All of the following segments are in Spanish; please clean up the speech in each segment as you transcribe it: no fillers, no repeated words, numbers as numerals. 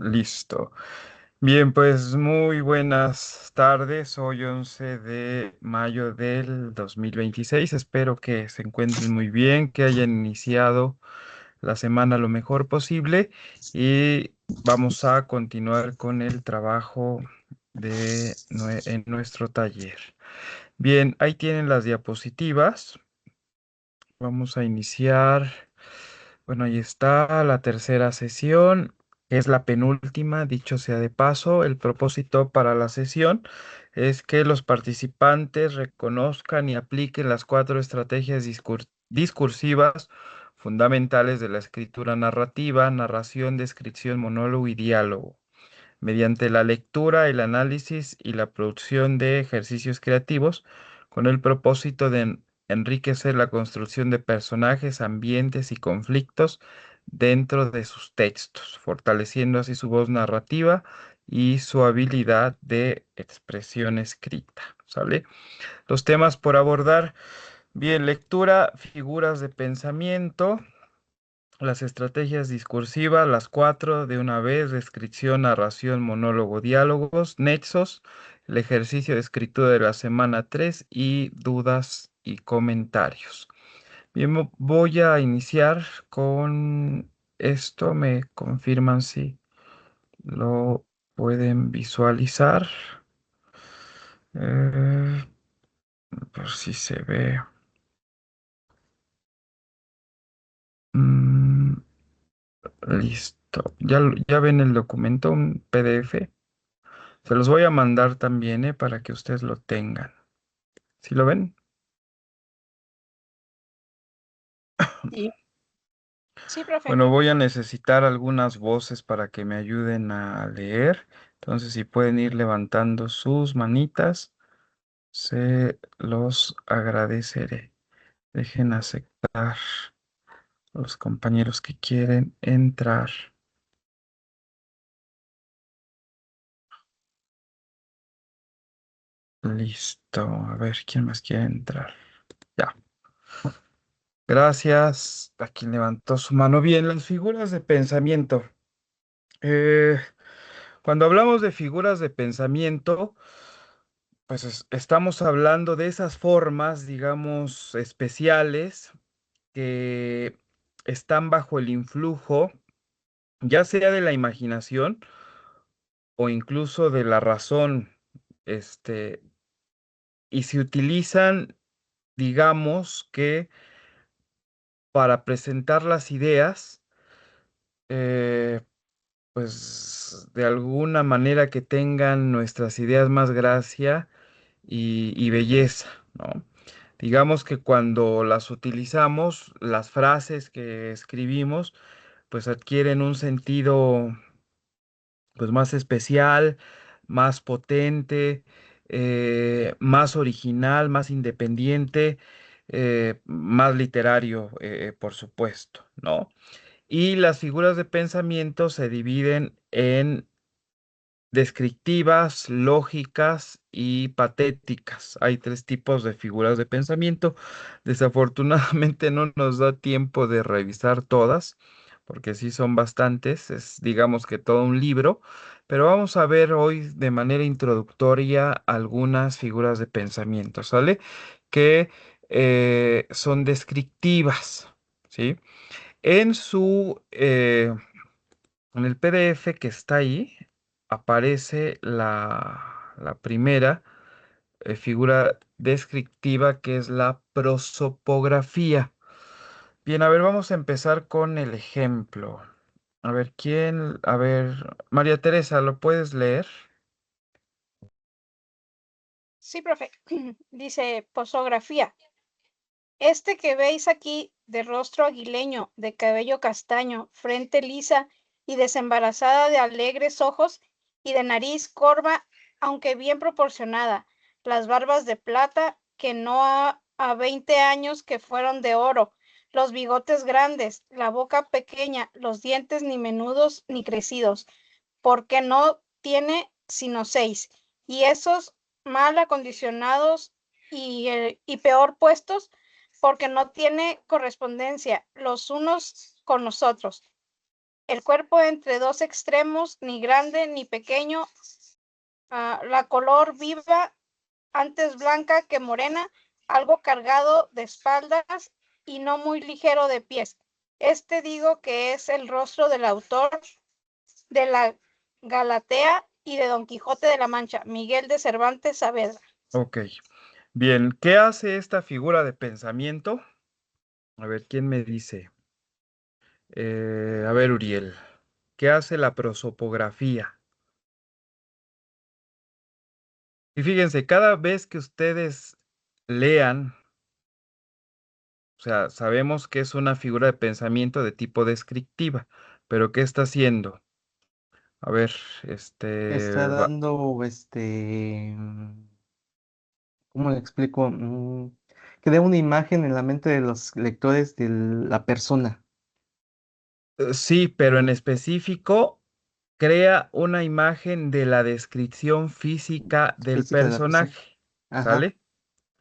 Listo. Bien, pues muy buenas tardes. Hoy 11 de mayo del 2026. Espero que se encuentren muy bien, que hayan iniciado la semana lo mejor posible y vamos a continuar con el trabajo en nuestro taller. Bien, ahí tienen las diapositivas. Vamos a iniciar. Bueno, ahí está la tercera sesión. Es la penúltima, dicho sea de paso. El propósito para la sesión es que los participantes reconozcan y apliquen las cuatro estrategias discursivas fundamentales de la escritura narrativa: narración, descripción, monólogo y diálogo, mediante la lectura, el análisis y la producción de ejercicios creativos, con el propósito de enriquecer la construcción de personajes, ambientes y conflictos dentro de sus textos, fortaleciendo así su voz narrativa y su habilidad de expresión escrita. ¿Sale? Los temas por abordar: bien, lectura, figuras de pensamiento, las estrategias discursivas, las cuatro de una vez: descripción, narración, monólogo, diálogos, nexos, el ejercicio de escritura de la semana 3 y dudas y comentarios. Bien, voy a iniciar con esto. Me confirman si lo pueden visualizar. Eh, por si se ve. Mm, listo. Ya ven el documento, un PDF. Se los voy a mandar también, para que ustedes lo tengan. ¿Sí lo ven? Sí, sí, profe. Bueno, voy a necesitar algunas voces para que me ayuden a leer. Entonces, si pueden ir levantando sus manitas, se los agradeceré. Dejen aceptar los compañeros que quieren entrar. Listo. A ver, ¿quién más quiere entrar? Ya. Gracias a quien levantó su mano. Bien, las figuras de pensamiento. Eh, Cuando hablamos de figuras de pensamiento, pues estamos hablando de esas formas, digamos, especiales que están bajo el influjo, ya sea de la imaginación o incluso de la razón, este, y se utilizan, digamos, que para presentar las ideas, eh, pues de alguna manera que tengan nuestras ideas más gracia y belleza, ¿no? Digamos que cuando las utilizamos, las frases que escribimos, pues adquieren un sentido, pues, más especial, más potente, más original, más independiente, más literario, por supuesto, ¿no? Y las figuras de pensamiento se dividen en descriptivas, lógicas y patéticas. Hay tres tipos de figuras de pensamiento. Desafortunadamente no nos da tiempo de revisar todas, porque sí son bastantes. Es, digamos, que todo un libro, pero vamos a ver hoy de manera introductoria algunas figuras de pensamiento, ¿sale? Que son descriptivas, ¿sí? En en el PDF que está ahí, aparece la primera figura descriptiva, que es la prosopografía. Bien, a ver, vamos a empezar con el ejemplo. A ver, María Teresa, ¿lo puedes leer? Sí, profe. Dice, posografía. Este que veis aquí, de rostro aguileño, de cabello castaño, frente lisa y desembarazada, de alegres ojos y de nariz corva, aunque bien proporcionada, las barbas de plata, que no a 20 años que fueron de oro, los bigotes grandes, la boca pequeña, los dientes ni menudos ni crecidos, porque no tiene sino 6, y esos mal acondicionados y peor puestos, porque no tiene correspondencia los unos con los otros. el cuerpo entre dos extremos, ni grande ni pequeño, la color viva, antes blanca que morena, algo cargado de espaldas y no muy ligero de pies. Este digo que es el rostro del autor de la Galatea y de Don Quijote de la Mancha, Miguel de Cervantes Saavedra. Ok, bien, ¿qué hace esta figura de pensamiento? A ver, ¿quién me dice? A ver, Uriel, ¿qué hace la prosopografía? Y fíjense, cada vez que ustedes lean, o sea, sabemos que es una figura de pensamiento de tipo descriptiva, pero ¿qué está haciendo? A ver, Está va- dando, ¿cómo le explico? Que dé una imagen en la mente de los lectores de la persona. sí, pero en específico crea una imagen de la descripción física del Física de la persona. personaje, Ajá. ¿sale?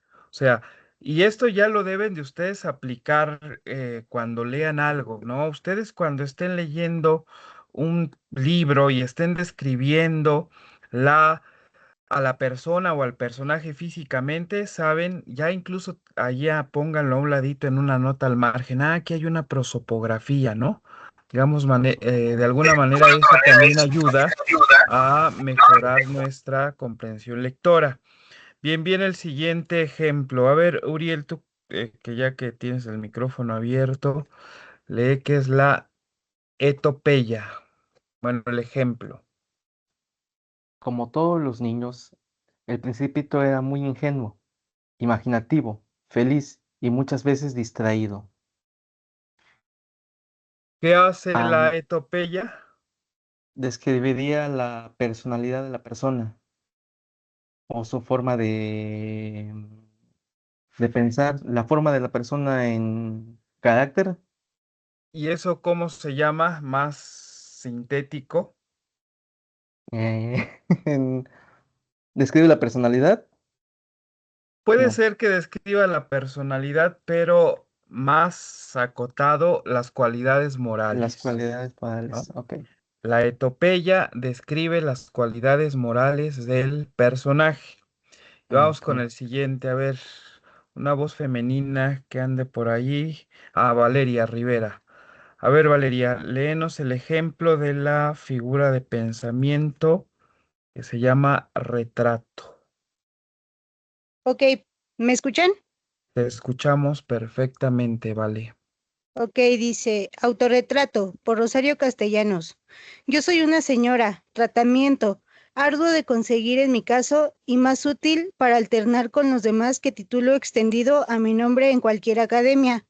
O sea, y esto ya lo deben de ustedes aplicar cuando lean algo, ¿no? Ustedes cuando estén leyendo un libro y estén describiendo la a la persona o al personaje físicamente, saben, ya incluso allá pónganlo a un ladito en una nota al margen. Ah, aquí hay una prosopografía, ¿no? Digamos, de alguna manera eso también ayuda a mejorar nuestra comprensión lectora. Bien, bien, el siguiente ejemplo. A ver, Uriel, tú, que ya que tienes el micrófono abierto, lee qué es la etopeya. Bueno, el ejemplo. Como todos los niños, el Principito era muy ingenuo, imaginativo, feliz y muchas veces distraído. ¿Qué hace la Am, etopeya? Describiría la personalidad de la persona o su forma de pensar, la forma de la persona en carácter. ¿Y eso cómo se llama? Más sintético. eh, Describe la personalidad. Puede No, ser que describa la personalidad, pero más acotado las cualidades las morales, cualidades morales. ¿no? Ok, La etopeya describe las cualidades morales del personaje. Y vamos ok. con el siguiente, a ver, una voz femenina que ande por allí. Ah, Valeria Rivera. A ver, Valeria, léenos el ejemplo de la figura de pensamiento que se llama retrato. Ok, ¿me escuchan? Te escuchamos perfectamente, vale. Ok, dice, autorretrato por Rosario Castellanos. Yo soy una señora, tratamiento, arduo de conseguir en mi caso y más útil para alternar con los demás que título extendido a mi nombre en cualquier academia.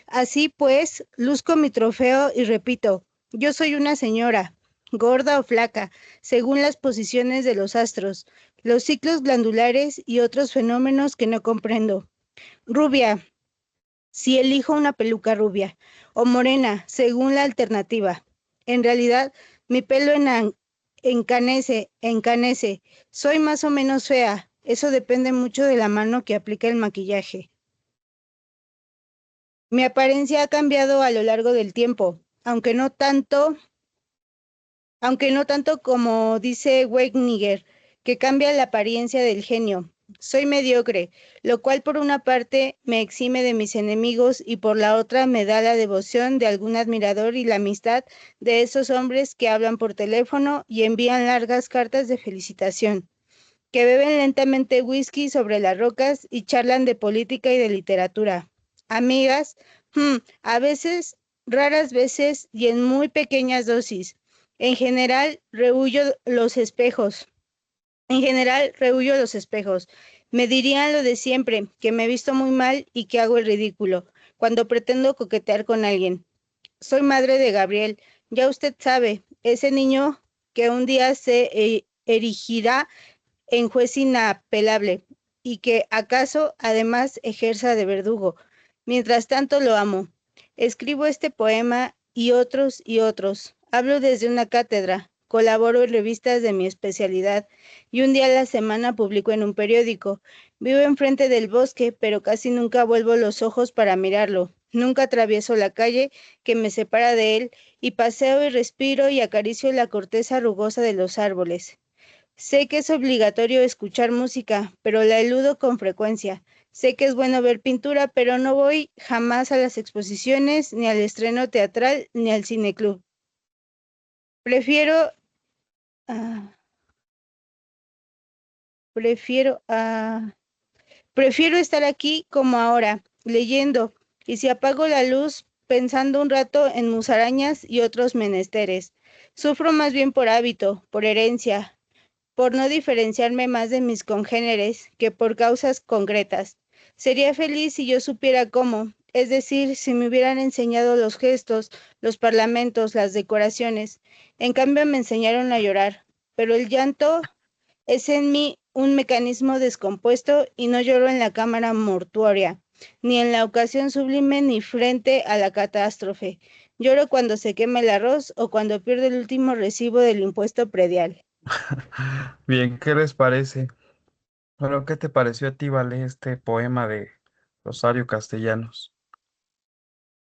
Así pues, luzco mi trofeo y repito, yo soy una señora, gorda o flaca, según las posiciones de los astros, los ciclos glandulares y otros fenómenos que no comprendo. Rubia, si elijo una peluca rubia, o morena, según la alternativa. En realidad, mi pelo encanece. Soy más o menos fea. Eso depende mucho de la mano que aplica el maquillaje. Mi apariencia ha cambiado a lo largo del tiempo, aunque no tanto como dice Weiniger, que cambia la apariencia del genio. Soy mediocre, lo cual por una parte me exime de mis enemigos y por la otra me da la devoción de algún admirador y la amistad de esos hombres que hablan por teléfono y envían largas cartas de felicitación, que beben lentamente whisky sobre las rocas y charlan de política y de literatura. Amigas, a veces, raras veces y en muy pequeñas dosis. En general, rehuyo los espejos. En general, rehuyo los espejos. Me dirían lo de siempre, que me he visto muy mal y que hago el ridículo cuando pretendo coquetear con alguien. Soy madre de Gabriel, ya usted sabe, ese niño que un día se erigirá en juez inapelable y que acaso además ejerza de verdugo. Mientras tanto lo amo. Escribo este poema y otros y otros. Hablo desde una cátedra, colaboro en revistas de mi especialidad y un día a la semana publico en un periódico. Vivo enfrente del bosque, pero casi nunca vuelvo los ojos para mirarlo. Nunca atravieso la calle que me separa de él y paseo y respiro y acaricio la corteza rugosa de los árboles. Sé que es obligatorio escuchar música, pero la eludo con frecuencia. Sé que es bueno ver pintura, pero no voy jamás a las exposiciones, ni al estreno teatral, ni al cineclub. Prefiero... ah, prefiero... prefiero estar aquí como ahora, leyendo, y si apago la luz, pensando un rato en musarañas y otros menesteres. Sufro más bien por hábito, por herencia, por no diferenciarme más de mis congéneres que por causas concretas. Sería feliz si yo supiera cómo, es decir, si me hubieran enseñado los gestos, los parlamentos, las decoraciones. En cambio me enseñaron a llorar, pero el llanto es en mí un mecanismo descompuesto y no lloro en la cámara mortuoria, ni en la ocasión sublime ni frente a la catástrofe. Lloro cuando se quema el arroz o cuando pierdo el último recibo del impuesto predial. Bien, ¿qué les parece? Bueno, ¿qué te pareció a ti, Vale, este poema de Rosario Castellanos?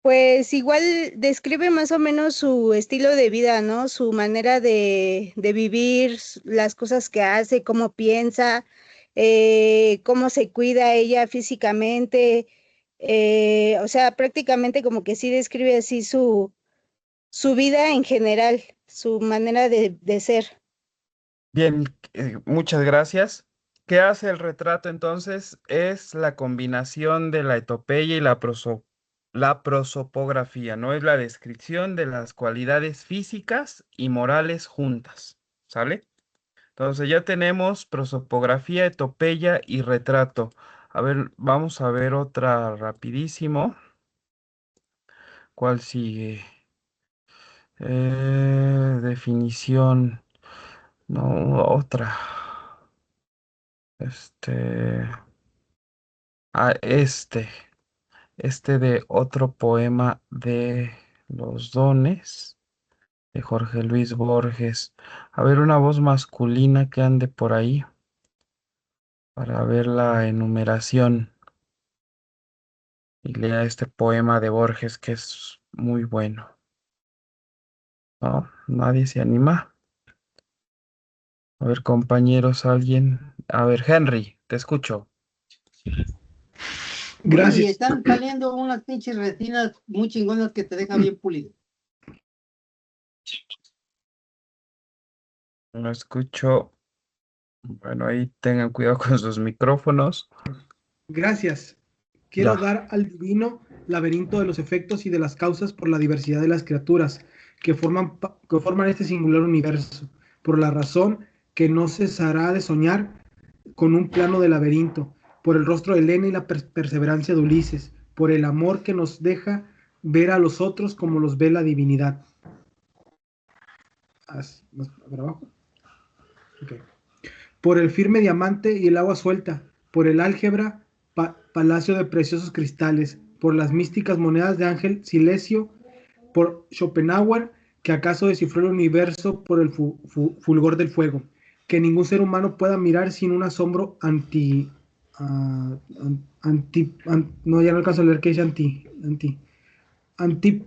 Pues igual describe más o menos su estilo de vida, ¿no? Su manera de vivir, las cosas que hace, cómo piensa, cómo se cuida ella físicamente. O sea, prácticamente como que sí describe así su vida en general, su manera de ser. Bien, muchas gracias. ¿Qué hace el retrato entonces? Es la combinación de la etopeya y la prosopografía, ¿no? Es la descripción de las cualidades físicas y morales juntas, ¿sale? Entonces ya tenemos prosopografía, etopeya y retrato. A ver, vamos a ver otra rapidísimo. ¿Cuál sigue? Definición. No, otra. Este. Ah, este de otro poema de los dones de Jorge Luis Borges. A ver, una voz masculina que ande por ahí para ver la enumeración y lea este poema de Borges que es muy bueno. ¿No? Nadie se anima. A ver, compañeros, alguien. A ver, Henry, te escucho. Gracias. Y están saliendo unas pinches retinas muy chingonas que te dejan bien pulido. No escucho. Bueno, ahí tengan cuidado con sus micrófonos. Gracias. Quiero Ya. dar al divino laberinto de los efectos y de las causas por la diversidad de las criaturas que forman este singular universo, por la razón que no cesará de soñar con un plano de laberinto, por el rostro de Elena y la perseverancia de Ulises, por el amor que nos deja ver a los otros como los ve la divinidad. Más para abajo. Okay. Por el firme diamante y el agua suelta, por el álgebra, palacio de preciosos cristales, por las místicas monedas de Ángel Silesio, por Schopenhauer, que acaso descifró el universo por el fulgor del fuego, que ningún ser humano pueda mirar sin un asombro no, ya no alcanzo a leer qué dice anti,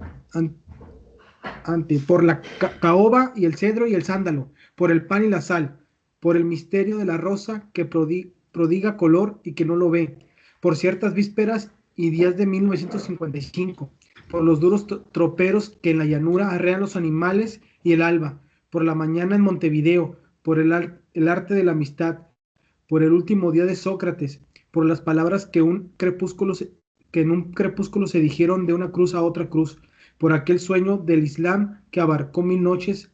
por la caoba y el cedro y el sándalo, por el pan y la sal, por el misterio de la rosa que prodiga color y que no lo ve, por ciertas vísperas y días de 1955, por los duros troperos que en la llanura arrean los animales y el alba, por la mañana en Montevideo, por el arte de la amistad, por el último día de Sócrates, por las palabras que en un crepúsculo se dijeron de una cruz a otra cruz, por aquel sueño del Islam que abarcó 1000 noches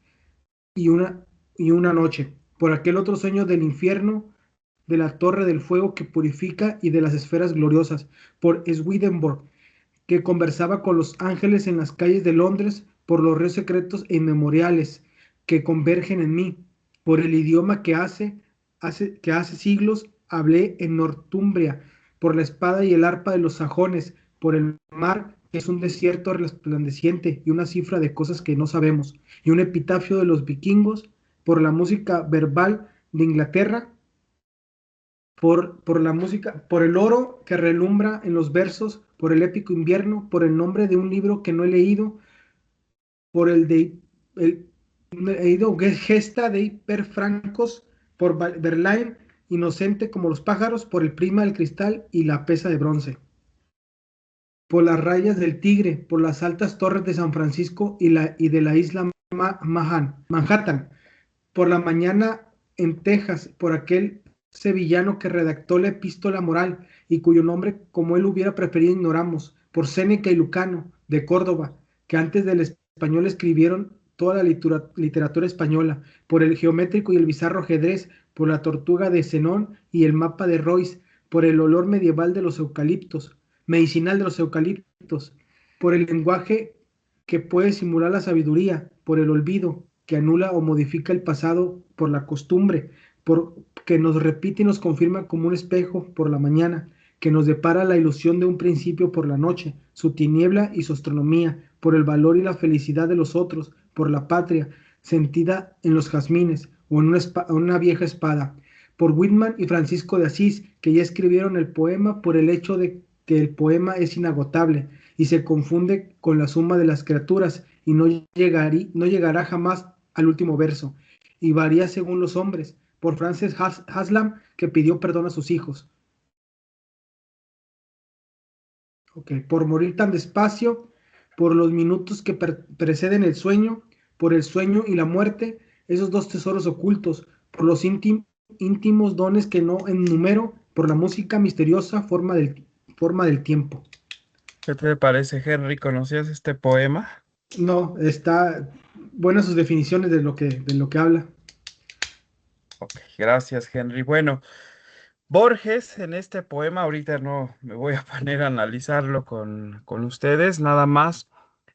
y una noche, por aquel otro sueño del infierno, de la torre del fuego que purifica y de las esferas gloriosas, por Swedenborg, que conversaba con los ángeles en las calles de Londres, por los ríos secretos e inmemoriales que convergen en mí, por el idioma que hace siglos hablé en Northumbria, por la espada y el arpa de los sajones, por el mar que es un desierto resplandeciente y una cifra de cosas que no sabemos, y un epitafio de los vikingos, por la música verbal de Inglaterra, por la música, por el oro que relumbra en los versos, por el épico invierno, por el nombre de un libro que no he leído, por el leído Gesta de Hiperfrancos, por Verlaine, inocente como los pájaros, por el prima del cristal y la pesa de bronce, por las rayas del tigre, por las altas torres de San Francisco y de la isla Manhattan, por la mañana en Texas, por aquel sevillano que redactó la epístola moral y cuyo nombre, como él hubiera preferido, ignoramos, por Séneca y Lucano, de Córdoba, que antes del español escribieron toda la literatura española, por el geométrico y el bizarro ajedrez, por la tortuga de Zenón y el mapa de Royce, por el olor medieval de los eucaliptos, medicinal de los eucaliptos, por el lenguaje que puede simular la sabiduría, por el olvido que anula o modifica el pasado, por la costumbre, por que nos repite y nos confirma como un espejo por la mañana, que nos depara la ilusión de un principio por la noche, su tiniebla y su astronomía, por el valor y la felicidad de los otros, por la patria, sentida en los jazmines o en una vieja espada, por Whitman y Francisco de Asís, que ya escribieron el poema por el hecho de que el poema es inagotable y se confunde con la suma de las criaturas y no llegará jamás al último verso, y varía según los hombres, por Frances Haslam, que pidió perdón a sus hijos. Okay. Por morir tan despacio, por los minutos que preceden el sueño, por el sueño y la muerte, esos dos tesoros ocultos, por los íntimos dones que no enumero, por la música misteriosa forma del tiempo. ¿Qué te parece, Henry? ¿Conocías este poema? No, está buenas sus definiciones de lo que habla. Ok, gracias, Henry. Bueno, Borges en este poema, ahorita no me voy a poner a analizarlo con ustedes, nada más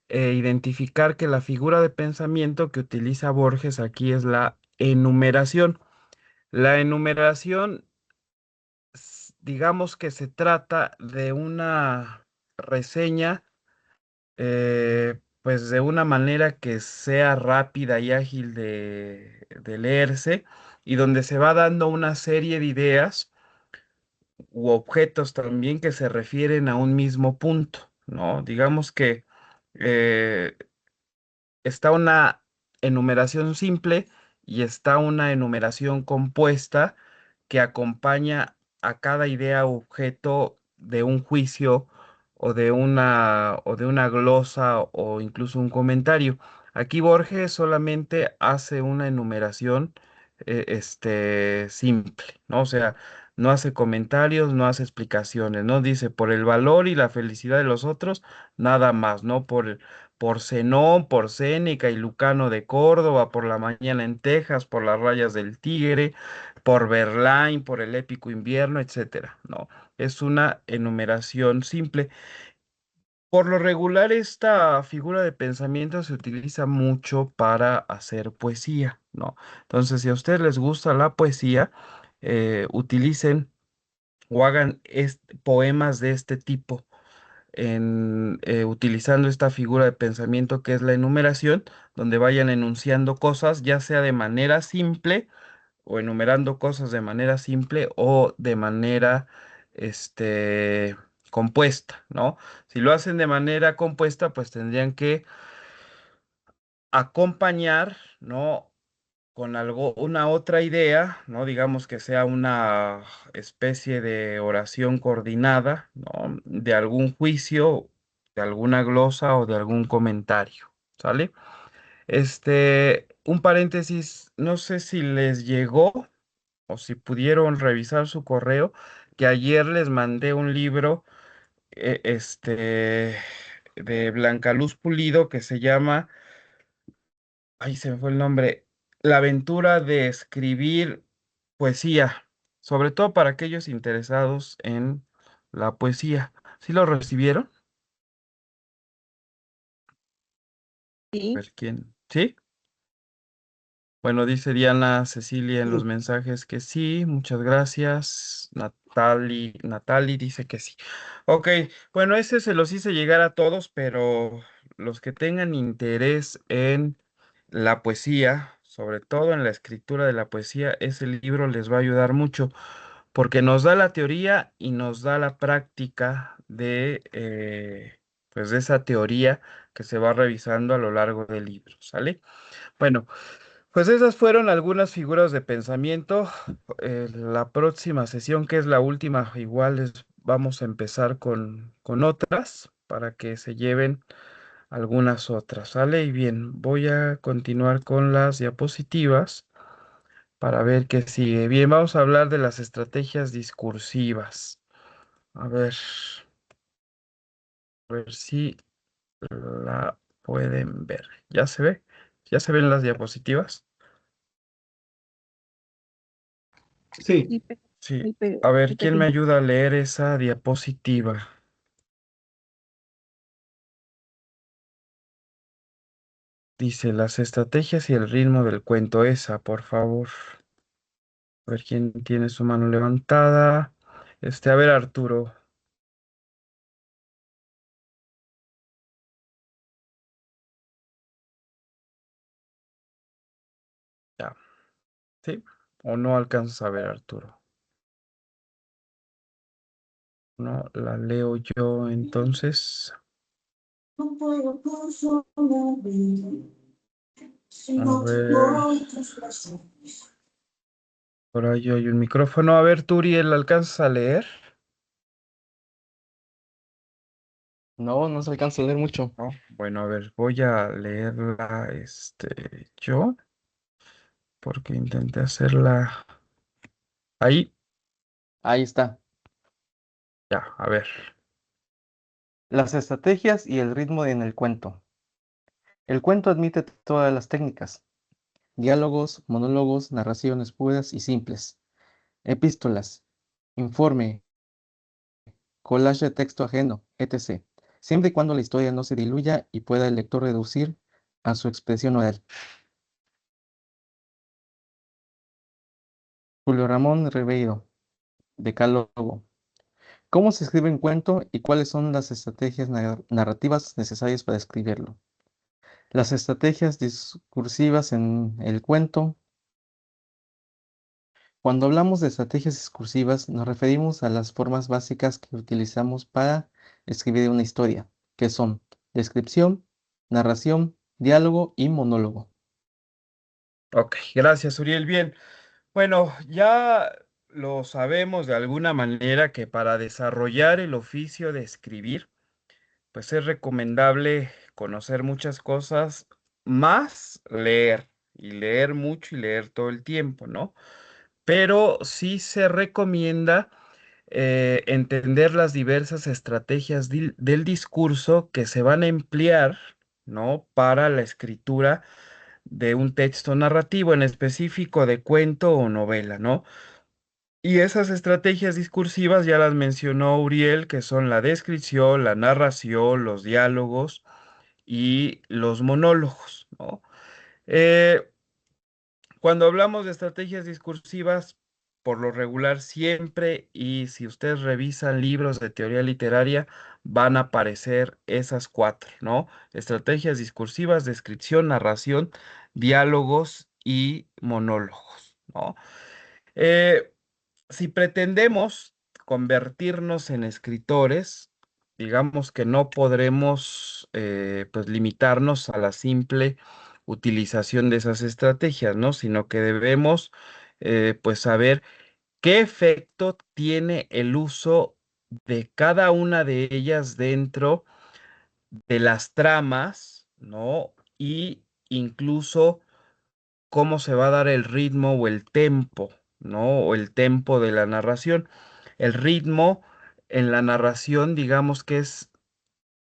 identificar que la figura de pensamiento que utiliza Borges aquí es la enumeración. La enumeración, digamos que se trata de una reseña, pues de una manera que sea rápida y ágil de leerse y donde se va dando una serie de ideas u objetos también que se refieren a un mismo punto, ¿no? Digamos que eh, está una enumeración simple y está una enumeración compuesta que acompaña a cada idea o objeto de un juicio o de una glosa o incluso un comentario. Aquí Borges solamente hace una enumeración simple, ¿no? O sea, no hace comentarios, no hace explicaciones, ¿no? Dice por el valor y la felicidad de los otros, nada más, ¿no? Por Zenón, por Séneca y Lucano de Córdoba, por la mañana en Texas, por las rayas del tigre, por Verlaine, por el épico invierno, etcétera. No, es una enumeración simple. Por lo regular, esta figura de pensamiento se utiliza mucho para hacer poesía, ¿no? Entonces, si a ustedes les gusta la poesía, utilicen o hagan poemas de este tipo utilizando esta figura de pensamiento que es la enumeración, donde vayan enunciando cosas, ya sea de manera simple o enumerando cosas de manera simple o de manera compuesta, ¿no? Si lo hacen de manera compuesta, pues tendrían que acompañar, ¿no? Con algo, una otra idea, ¿no? Digamos que sea una especie de oración coordinada, ¿no? De algún juicio, de alguna glosa o de algún comentario, ¿sale? Un paréntesis, no sé si les llegó o si pudieron revisar su correo, que ayer les mandé un libro, de Blanca Luz Pulido que se llama, ay, se me fue el nombre, La aventura de escribir poesía, sobre todo para aquellos interesados en la poesía. ¿Sí lo recibieron? A Sí. ver quién. ¿Sí? Bueno, dice Diana Cecilia en los Sí. mensajes que sí, muchas gracias. Natali dice que sí. Ok, bueno, ese se los hice llegar a todos, pero los que tengan interés en la poesía, sobre todo en la escritura de la poesía, ese libro les va a ayudar mucho. porque nos da la teoría y nos da la práctica de, pues de esa teoría que se va revisando a lo largo del libro, ¿sale? Bueno, pues esas fueron algunas figuras de pensamiento. La próxima sesión, que es la última, igual vamos a empezar con otras para que se lleven algunas otras, ¿sale? Y bien, voy a continuar con las diapositivas para ver qué sigue. Bien, vamos a hablar de las estrategias discursivas. A ver si la pueden ver. ¿Ya se ve? ¿Ya se ven las diapositivas? Sí, Sí. A ver, muy ¿quién me pequeño. ayuda a leer esa diapositiva? Dice las estrategias y el ritmo del cuento. Esa, por favor. A ver quién tiene su mano levantada. A ver, Arturo. Ya. ¿Sí? ¿O no alcanzas a ver, Arturo? No, la leo yo entonces. A ver, por ahí hay un micrófono. A ver, Turiel, ¿alcanzas a leer? No, no se alcanza a leer mucho. No. Bueno, a ver, voy a leerla, yo, porque intenté hacerla ahí. Ahí está. Ya, a ver. Las estrategias y el ritmo en el cuento. El cuento admite todas las técnicas: diálogos, monólogos, narraciones puras y simples, epístolas, informe, collage de texto ajeno, etc., siempre y cuando la historia no se diluya y pueda el lector reducir a su expresión oral. Julio Ramón Ribeiro, Decálogo. ¿Cómo se escribe un cuento y cuáles son las estrategias narrativas necesarias para escribirlo? Las estrategias discursivas en el cuento. Cuando hablamos de estrategias discursivas, nos referimos a las formas básicas que utilizamos para escribir una historia, que son descripción, narración, diálogo y monólogo. Ok, gracias, Uriel. Bien, bueno, ya lo sabemos de alguna manera que para desarrollar el oficio de escribir, pues es recomendable conocer muchas cosas, más leer, y leer mucho y leer todo el tiempo, ¿no? Pero sí se recomienda entender las diversas estrategias del discurso que se van a emplear, ¿no? Para la escritura de un texto narrativo, en específico de cuento o novela, ¿no? Y esas estrategias discursivas ya las mencionó Uriel, que son la descripción, la narración, los diálogos y los monólogos, ¿no? Eh, Cuando hablamos de estrategias discursivas, por lo regular siempre, y si ustedes revisan libros de teoría literaria, van a aparecer esas cuatro, ¿no? Estrategias discursivas, descripción, narración, diálogos y monólogos, ¿no? Eh, si pretendemos convertirnos en escritores, digamos que no podremos pues limitarnos a la simple utilización de esas estrategias, ¿no? Sino que debemos pues saber qué efecto tiene el uso de cada una de ellas dentro de las tramas, ¿no? Y incluso cómo se va a dar el ritmo o el tempo, ¿no? O el tempo de la narración. El ritmo en la narración, digamos que es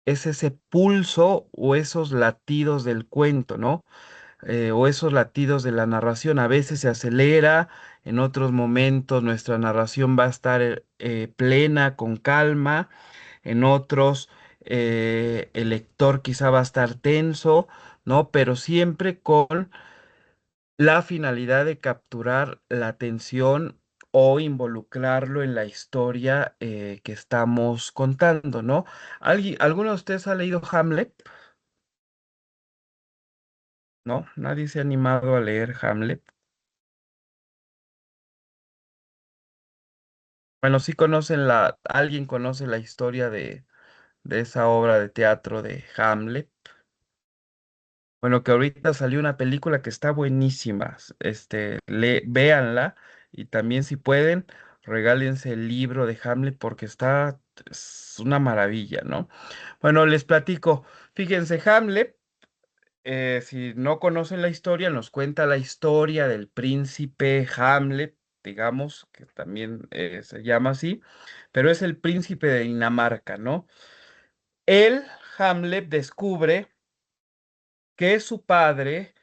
ese pulso o esos latidos del cuento, ¿no? O esos latidos de la narración. A veces se acelera, en otros momentos nuestra narración va a estar plena, con calma, en otros el lector quizá va a estar tenso, ¿no? Pero siempre con la finalidad de capturar la atención o involucrarlo en la historia que estamos contando, ¿no? ¿Alguno de ustedes ha leído Hamlet? ¿No? ¿Nadie se ha animado a leer Hamlet? Bueno, sí conocen alguien conoce la historia de esa obra de teatro de Hamlet. Bueno, que ahorita salió una película que está buenísima. Véanla y también si pueden, regálense el libro de Hamlet porque es una maravilla, ¿no? Bueno, les platico. Fíjense, Hamlet, si no conocen la historia, nos cuenta la historia del príncipe Hamlet, digamos, que también se llama así, pero es el príncipe de Dinamarca, ¿no? Él, Hamlet, descubre que su padre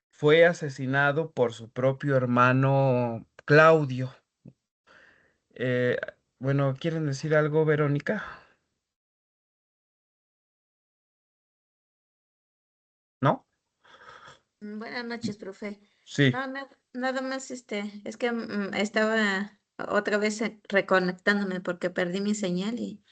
fue asesinado por su propio hermano Claudio. Eh, bueno, ¿quieren decir algo, Verónica? ¿No? Buenas noches, profe. Sí, No, nada más, es que estaba otra vez reconectándome porque perdí mi señal y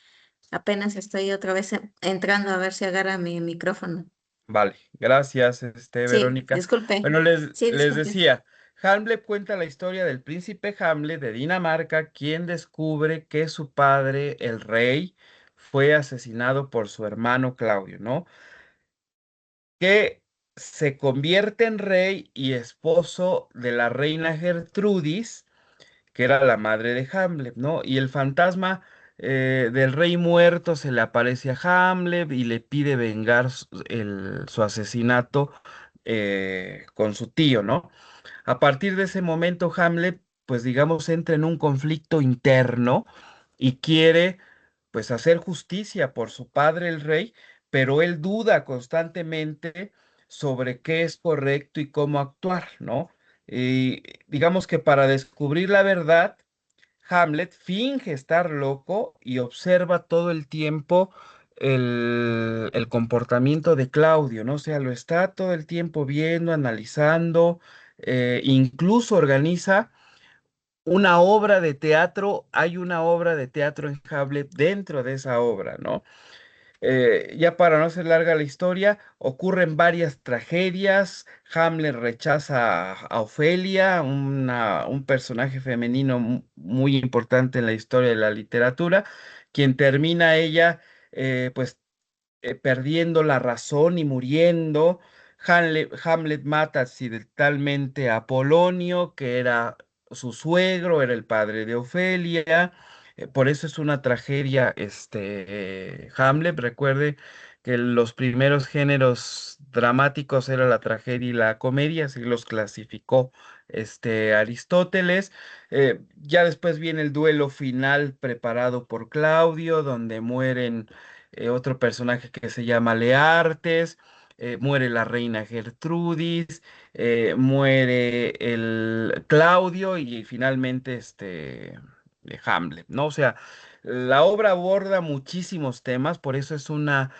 apenas estoy otra vez entrando a ver si agarra mi micrófono. vale. Gracias, Sí, Verónica. disculpe. Bueno, Sí, les disculpe. decía, Hamlet cuenta la historia del príncipe Hamlet de Dinamarca, quien descubre que su padre, el rey, fue asesinado por su hermano Claudio, ¿no? Que se convierte en rey y esposo de la reina Gertrudis, que era la madre de Hamlet, ¿no? Y el fantasma del rey muerto se le aparece a Hamlet y le pide vengar su asesinato con su tío, ¿no? A partir de ese momento, Hamlet, pues digamos, entra en un conflicto interno y quiere, pues, hacer justicia por su padre, el rey, pero él duda constantemente sobre qué es correcto y cómo actuar, ¿no? Y digamos que para descubrir la verdad, Hamlet finge estar loco y observa todo el tiempo el comportamiento de Claudio, ¿no? O sea, lo está todo el tiempo viendo, analizando, incluso organiza una obra de teatro, hay una obra de teatro en Hamlet dentro de esa obra, ¿no? Ya para no hacer larga la historia, ocurren varias tragedias. Hamlet rechaza a Ofelia, un personaje femenino muy importante en la historia de la literatura, quien termina ella, pues perdiendo la razón y muriendo. Hamlet mata accidentalmente a Polonio, que era su suegro, era el padre de Ofelia. Por eso es una tragedia, Hamlet. Recuerde que los primeros géneros dramáticos era la tragedia y la comedia, así los clasificó Aristóteles. Ya después viene el duelo final preparado por Claudio, donde mueren otro personaje que se llama Leartes, muere la reina Gertrudis, muere el Claudio y finalmente Hamlet, ¿no? O sea, la obra aborda muchísimos temas, por eso es una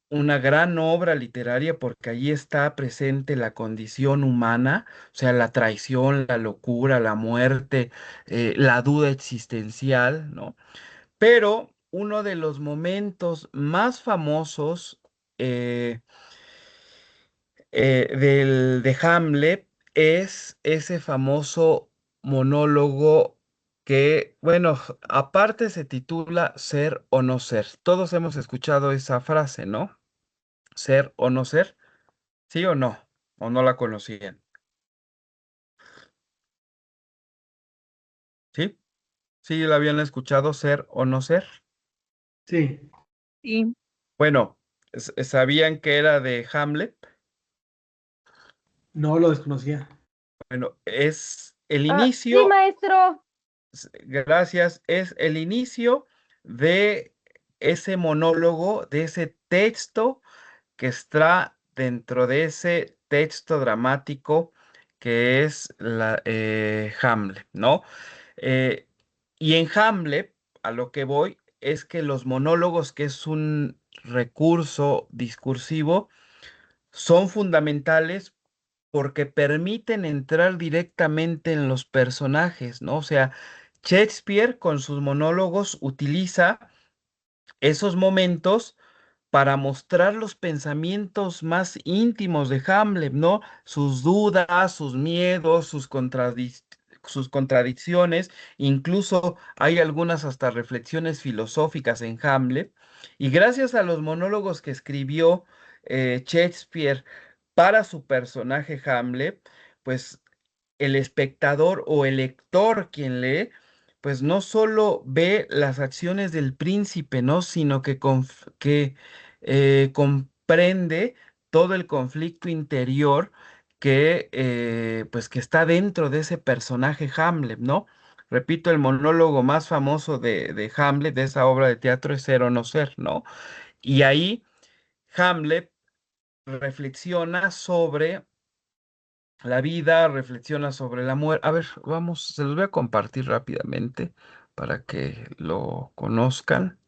gran obra literaria, porque allí está presente la condición humana, o sea, la traición, la locura, la muerte, la duda existencial, ¿no? Pero uno de los momentos más famosos eh, de Hamlet es ese famoso monólogo que, bueno, aparte se titula Ser o no ser. Todos hemos escuchado esa frase, ¿no? Ser o no ser, ¿sí o no? ¿O no la conocían? ¿Sí? ¿Sí la habían escuchado, ser o no ser? Sí, Sí. Bueno, ¿sabían que era de Hamlet? no lo desconocía. Bueno, es el Sí, inicio, maestro. gracias, es el inicio de ese monólogo, de ese texto que está dentro de ese texto dramático que es Hamlet, ¿no? Eh, y en Hamlet, a lo que voy, es que los monólogos, que es un recurso discursivo, son fundamentales porque permiten entrar directamente en los personajes, ¿no? O sea, Shakespeare con sus monólogos utiliza esos momentos para mostrar los pensamientos más íntimos de Hamlet, ¿no? Sus dudas, sus miedos, sus sus contradicciones, incluso hay algunas hasta reflexiones filosóficas en Hamlet, y gracias a los monólogos que escribió Shakespeare para su personaje Hamlet, pues el espectador o el lector quien lee, pues no solo ve las acciones del príncipe, ¿no? Sino que, comprende todo el conflicto interior pues que está dentro de ese personaje Hamlet, ¿no? Repito, el monólogo más famoso de Hamlet, de esa obra de teatro, es Ser o no ser, ¿no? Y ahí Hamlet reflexiona sobre la vida, reflexiona sobre la muerte. A ver, vamos, se los voy a compartir rápidamente para que lo conozcan.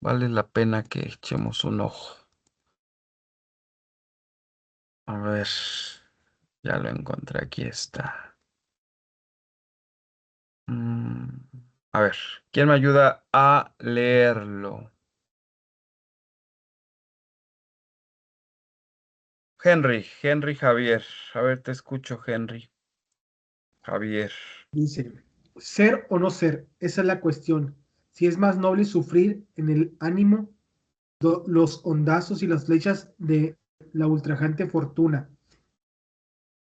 Vale la pena que echemos un ojo. A ver, ya lo encontré, aquí está. Mm, a ver, ¿quién me ayuda a leerlo? Henry Javier. A ver, te escucho, Henry. Javier. Dice, ser o no ser, esa es la cuestión. Si es más noble sufrir en el ánimo los hondazos y las flechas de la ultrajante fortuna,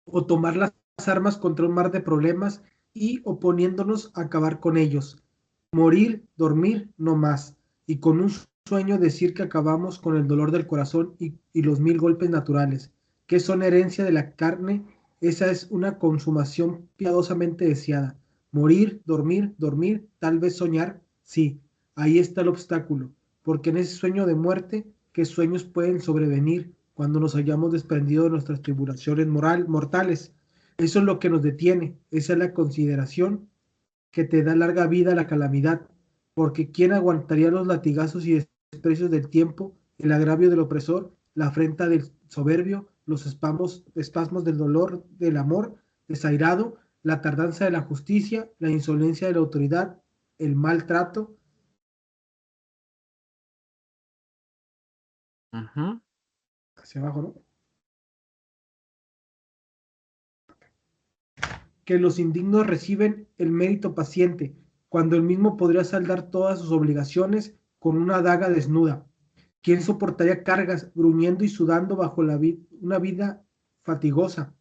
o tomar las armas contra un mar de problemas y oponiéndonos a acabar con ellos. Morir, dormir, no más. Y con un sueño decir que acabamos con el dolor del corazón y los mil golpes naturales, que son herencia de la carne, esa es una consumación piadosamente deseada. Morir, dormir, dormir, tal vez soñar, sí, ahí está el obstáculo, porque en ese sueño de muerte, ¿qué sueños pueden sobrevenir cuando nos hayamos desprendido de nuestras tribulaciones mortales? Eso es lo que nos detiene, esa es la consideración que te da larga vida a la calamidad, porque ¿quién aguantaría los latigazos y desprecios del tiempo, el agravio del opresor, la afrenta del soberbio, los espasmos del dolor del amor desairado, la tardanza de la justicia, la insolencia de la autoridad, el maltrato? Ujú. Hacia abajo, ¿no? Que los indignos reciben el mérito paciente, cuando el mismo podría saldar todas sus obligaciones con una daga desnuda. ¿Quién soportaría cargas, gruñendo y sudando bajo una vida fatigosa?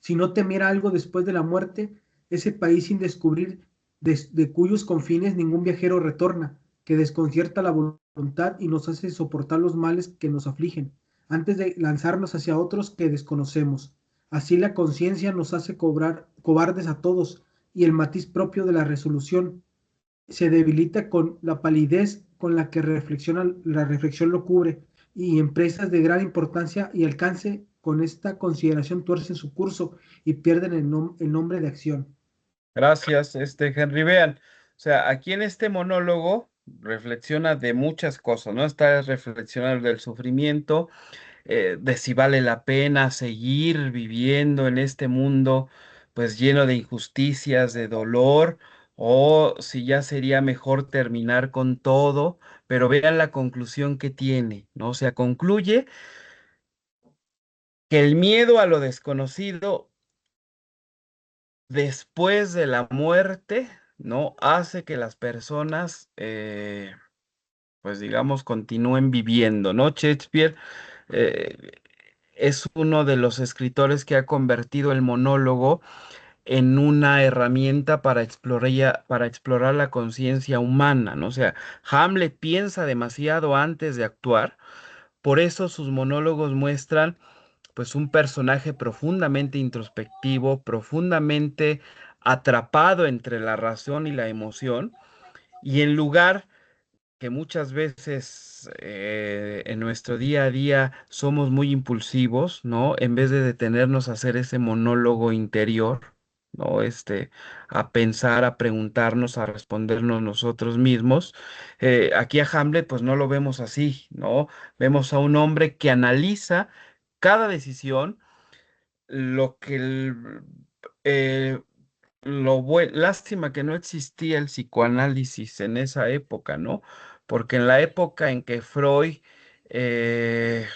Si no temiera algo después de la muerte, ese país sin descubrir de cuyos confines ningún viajero retorna, que desconcierta la voluntad y nos hace soportar los males que nos afligen, antes de lanzarnos hacia otros que desconocemos. Así la conciencia nos hace cobrar cobardes a todos, y el matiz propio de la resolución se debilita con la palidez con la que la reflexión lo cubre, y empresas de gran importancia y alcance con esta consideración tuercen su curso y pierden el nombre de acción. Gracias, Henry. Vean, o sea, aquí en este monólogo reflexiona de muchas cosas, ¿no? Está reflexionando del sufrimiento, de si vale la pena seguir viviendo en este mundo, pues lleno de injusticias, de dolor, o si ya sería mejor terminar con todo, pero vean la conclusión que tiene, ¿no? O sea, concluye que el miedo a lo desconocido después de la muerte, ¿no? Hace que las personas, pues digamos, continúen viviendo, ¿no? Shakespeare eh, es uno de los escritores que ha convertido el monólogo en una herramienta para explorar la conciencia humana, ¿no? O sea, Hamlet piensa demasiado antes de actuar, por eso sus monólogos muestran pues un personaje profundamente introspectivo, profundamente atrapado entre la razón y la emoción, y en lugar que muchas veces en nuestro día a día somos muy impulsivos, ¿no? En vez de detenernos a hacer ese monólogo interior, ¿no? A pensar, a preguntarnos, a respondernos nosotros mismos. Aquí a Hamlet, pues no lo vemos así, ¿no? Vemos a un hombre que analiza cada decisión, lo que eh, lástima que no existía el psicoanálisis en esa época, ¿no? Porque en la época en que Freud eh,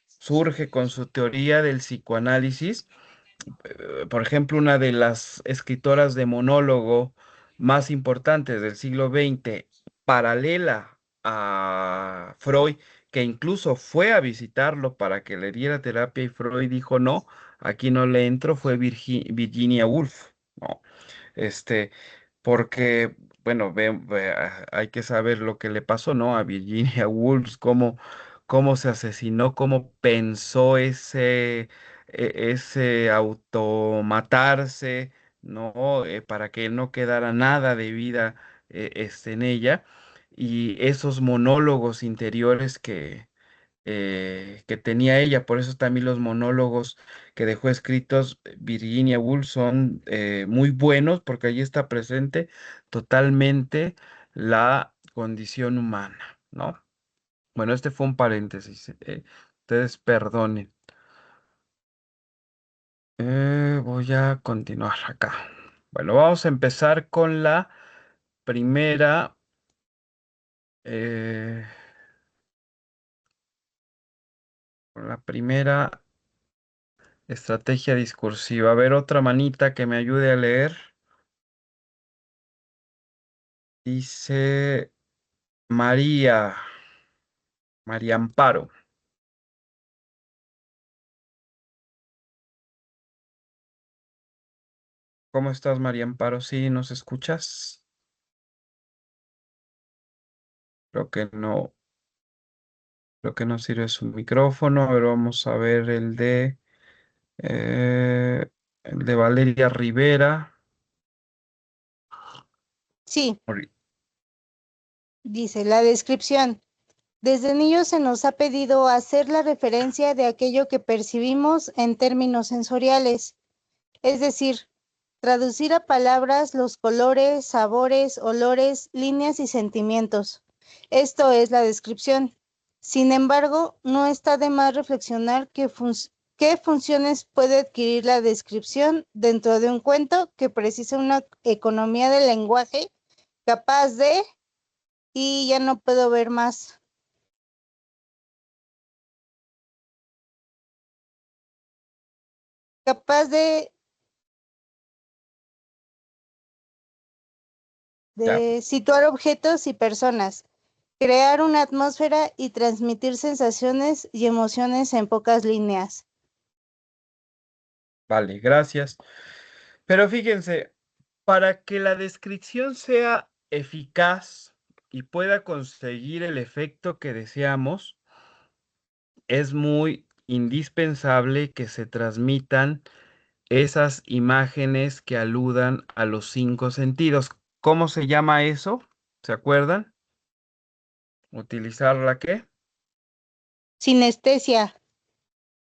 surge con su teoría del psicoanálisis, por ejemplo, una de las escritoras de monólogo más importantes del siglo XX, paralela a Freud, que incluso fue a visitarlo para que le diera terapia y Freud dijo, no, aquí no le entro, fue Virginia Woolf, ¿no? Este, porque, bueno, hay que saber lo que le pasó, ¿no? A Virginia Woolf, cómo se asesinó, cómo pensó ese automatarse, ¿no? Para que no quedara nada de vida en ella. Y esos monólogos interiores que tenía ella. Por eso también los monólogos que dejó escritos Virginia Woolf son muy buenos porque allí está presente totalmente la condición humana, ¿no? Bueno, este fue un paréntesis. Ustedes perdonen. Voy a continuar acá. Bueno, vamos a empezar primera, eh, con la primera estrategia discursiva. A ver, otra manita que me ayude a leer. Dice María Amparo. ¿Cómo estás, María Amparo? ¿Sí nos escuchas? Creo que no, creo que no sirve su micrófono. A ver, vamos a ver eh, el de Valeria Rivera. Sí, Ori- dice la descripción. Desde niños se nos ha pedido hacer la referencia de aquello que percibimos en términos sensoriales, es decir, traducir a palabras los colores, sabores, olores, líneas y sentimientos. Esto es la descripción. Sin embargo, no está de más reflexionar qué funciones puede adquirir la descripción dentro de un cuento que precisa una economía del lenguaje capaz de, y ya no puedo ver más, capaz Ya, de situar objetos y personas, crear una atmósfera y transmitir sensaciones y emociones en pocas líneas. vale, gracias. Pero fíjense, para que la descripción sea eficaz y pueda conseguir el efecto que deseamos, es muy indispensable que se transmitan esas imágenes que aludan a los cinco sentidos. ¿Cómo se llama eso? ¿Se acuerdan? ¿Utilizar la qué? Sinestesia.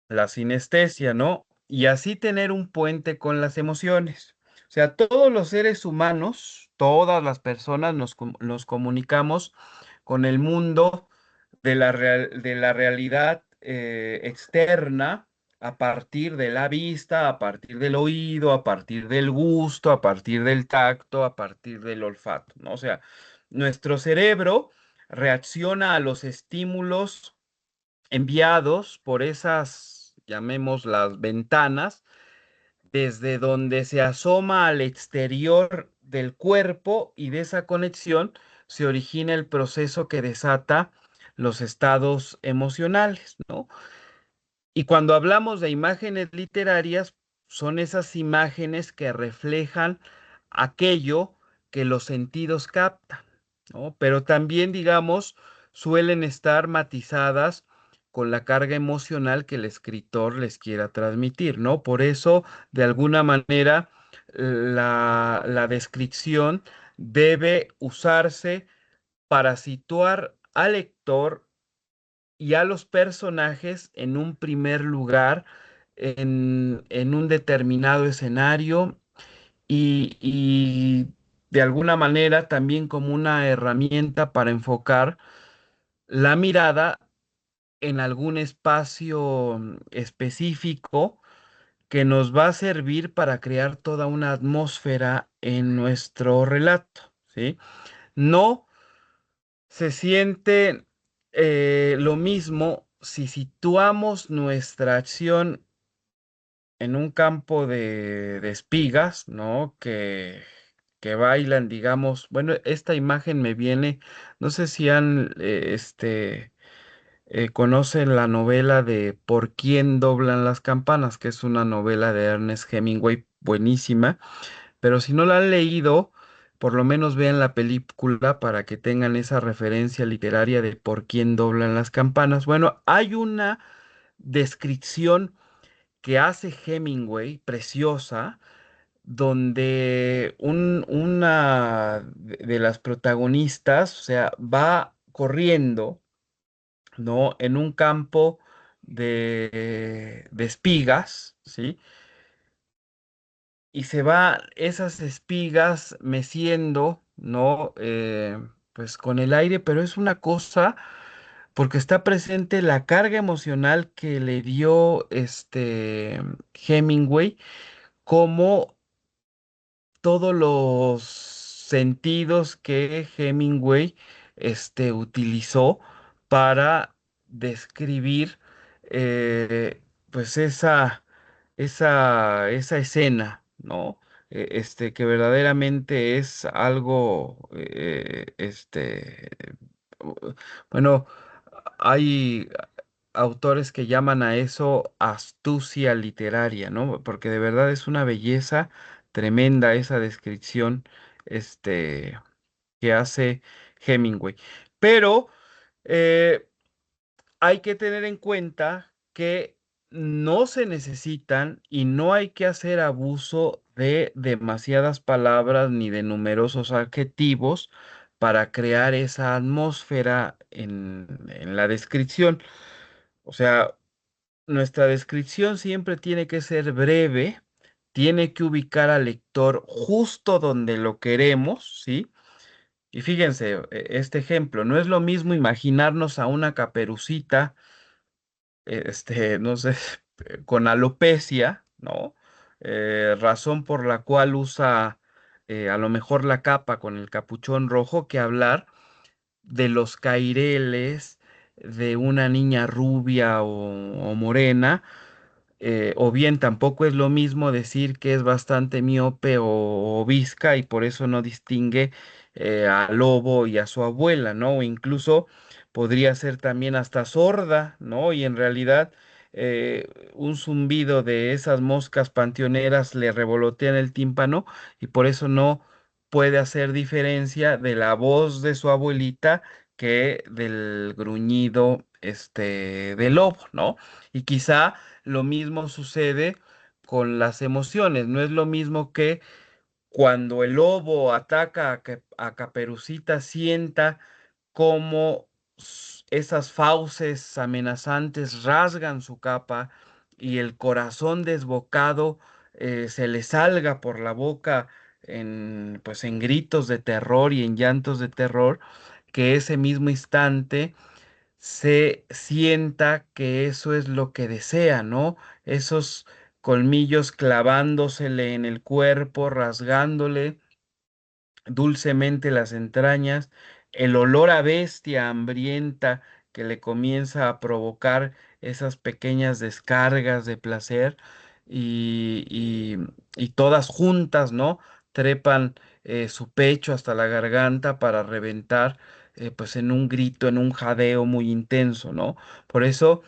La sinestesia, ¿no? Y así tener un puente con las emociones. O sea, todos los seres humanos, todas las personas nos comunicamos con el mundo de la realidad externa a partir de la vista, a partir del oído, a partir del gusto, a partir del tacto, a partir del olfato, ¿no? O sea, nuestro cerebro reacciona a los estímulos enviados por esas, llamémoslas ventanas, desde donde se asoma al exterior del cuerpo y de esa conexión se origina el proceso que desata los estados emocionales, ¿no? Y cuando hablamos de imágenes literarias, son esas imágenes que reflejan aquello que los sentidos captan, ¿no? Pero también, digamos, suelen estar matizadas con la carga emocional que el escritor les quiera transmitir, ¿no? Por eso, de alguna manera, la descripción debe usarse para situar al lector y a los personajes en un primer lugar, en un determinado escenario y de alguna manera también como una herramienta para enfocar la mirada en algún espacio específico que nos va a servir para crear toda una atmósfera en nuestro relato, ¿sí? No se siente lo mismo si situamos nuestra acción en un campo de espigas, ¿no? Que bailan, digamos, bueno, esta imagen me viene, no sé si han, conocen la novela de Por quién doblan las campanas, que es una novela de Ernest Hemingway buenísima, pero si no la han leído, por lo menos vean la película para que tengan esa referencia literaria de Por quién doblan las campanas. Bueno, hay una descripción que hace Hemingway preciosa, donde una de las protagonistas, o sea, va corriendo, ¿no? En un campo de espigas, ¿sí? Y se va esas espigas meciendo, ¿no? Pues con el aire, pero es una cosa, porque está presente la carga emocional que le dio Hemingway, como todos los sentidos que Hemingway utilizó para describir, pues esa escena, ¿no? Que verdaderamente es algo, u- bueno, hay autores que llaman a eso astucia literaria, ¿no? Porque de verdad es una belleza tremenda esa descripción, este, que hace Hemingway. Pero eh, hay que tener en cuenta que no se necesitan y no hay que hacer abuso de demasiadas palabras ni de numerosos adjetivos para crear esa atmósfera en la descripción. O sea, nuestra descripción siempre tiene que ser breve, tiene que ubicar al lector justo donde lo queremos, ¿sí? Y fíjense, este ejemplo, no es lo mismo imaginarnos a una caperucita, no sé, con alopecia, ¿no? Razón por la cual usa a lo mejor la capa con el capuchón rojo, que hablar de los caireles de una niña rubia o morena, o bien tampoco es lo mismo decir que es bastante miope o visca y por eso no distingue a Lobo y a su abuela, ¿no? O incluso podría ser también hasta sorda, ¿no? Y en realidad un zumbido de esas moscas panteoneras le revolotea en el tímpano y por eso no puede hacer diferencia de la voz de su abuelita que del gruñido del lobo, ¿no? Y quizá lo mismo sucede con las emociones. No es lo mismo que cuando el lobo ataca a Caperucita, sienta cómo esas fauces amenazantes rasgan su capa y el corazón desbocado se le salga por la boca pues en gritos de terror y en llantos de terror, que ese mismo instante se sienta que eso es lo que desea, ¿no? Esos colmillos clavándosele en el cuerpo, rasgándole dulcemente las entrañas, el olor a bestia hambrienta que le comienza a provocar esas pequeñas descargas de placer y todas juntas, ¿no? Trepan su pecho hasta la garganta para reventar, pues en un grito, en un jadeo muy intenso, ¿no? Por eso,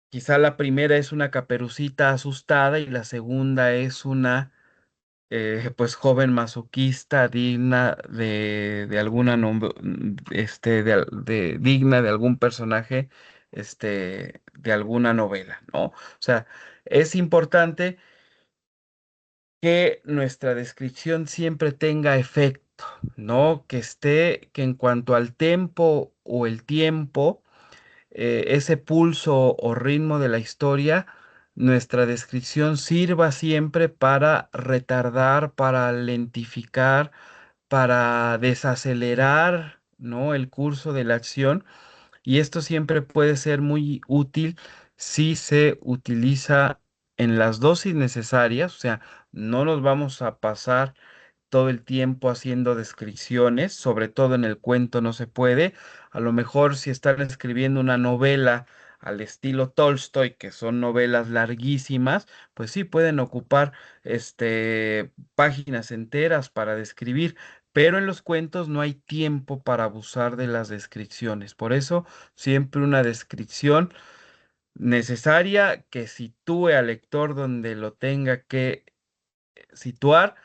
quizá la primera es una caperucita asustada y la segunda es una pues joven masoquista digna de alguna digna de algún personaje de alguna novela, ¿no? O sea, es importante que nuestra descripción siempre tenga efecto, ¿no? Que en cuanto al tempo o el tiempo, ese pulso o ritmo de la historia, nuestra descripción sirva siempre para retardar, para lentificar, para desacelerar, ¿no? El curso de la acción. Y esto siempre puede ser muy útil si se utiliza en las dosis necesarias, o sea, no nos vamos a pasar todo el tiempo haciendo descripciones, sobre todo en el cuento no se puede. A lo mejor si están escribiendo una novela al estilo Tolstoy, que son novelas larguísimas, pues sí pueden ocupar páginas enteras para describir, pero en los cuentos no hay tiempo para abusar de las descripciones. Por eso, siempre una descripción necesaria que sitúe al lector donde lo tenga que situar,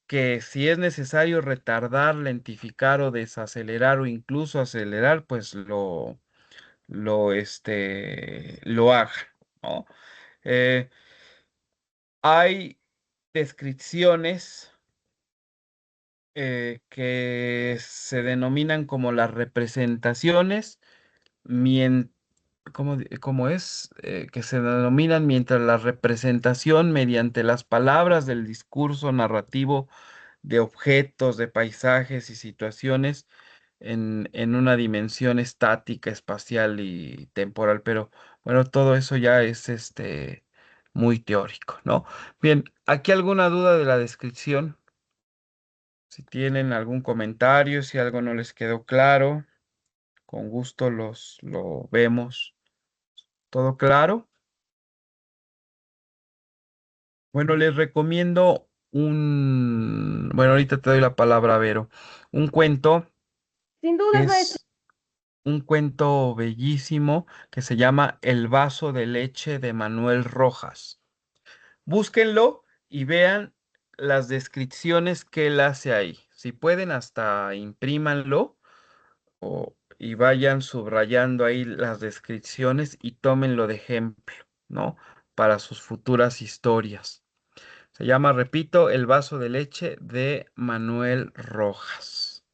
que si es necesario retardar, lentificar o desacelerar o incluso acelerar, pues lo haga, ¿no? Eh, Hay descripciones que se denominan como las representaciones, ¿cómo es? Que se denominan mientras la representación mediante las palabras del discurso narrativo de objetos, de paisajes y situaciones en una dimensión estática, espacial y temporal, pero bueno, todo eso ya es muy teórico, ¿no? Bien, ¿aquí alguna duda de la descripción? Si tienen algún comentario, si algo no les quedó claro, con gusto lo vemos. ¿Todo claro? Bueno, les recomiendo bueno, ahorita te doy la palabra, Vero, un cuento. Sin dudas, maestro. Es un cuento bellísimo que se llama El vaso de leche de Manuel Rojas. Búsquenlo y vean las descripciones que él hace ahí. Si pueden, hasta imprímanlo y vayan subrayando ahí las descripciones y tómenlo de ejemplo, ¿no? Para sus futuras historias. Se llama, repito, El vaso de leche de Manuel Rojas.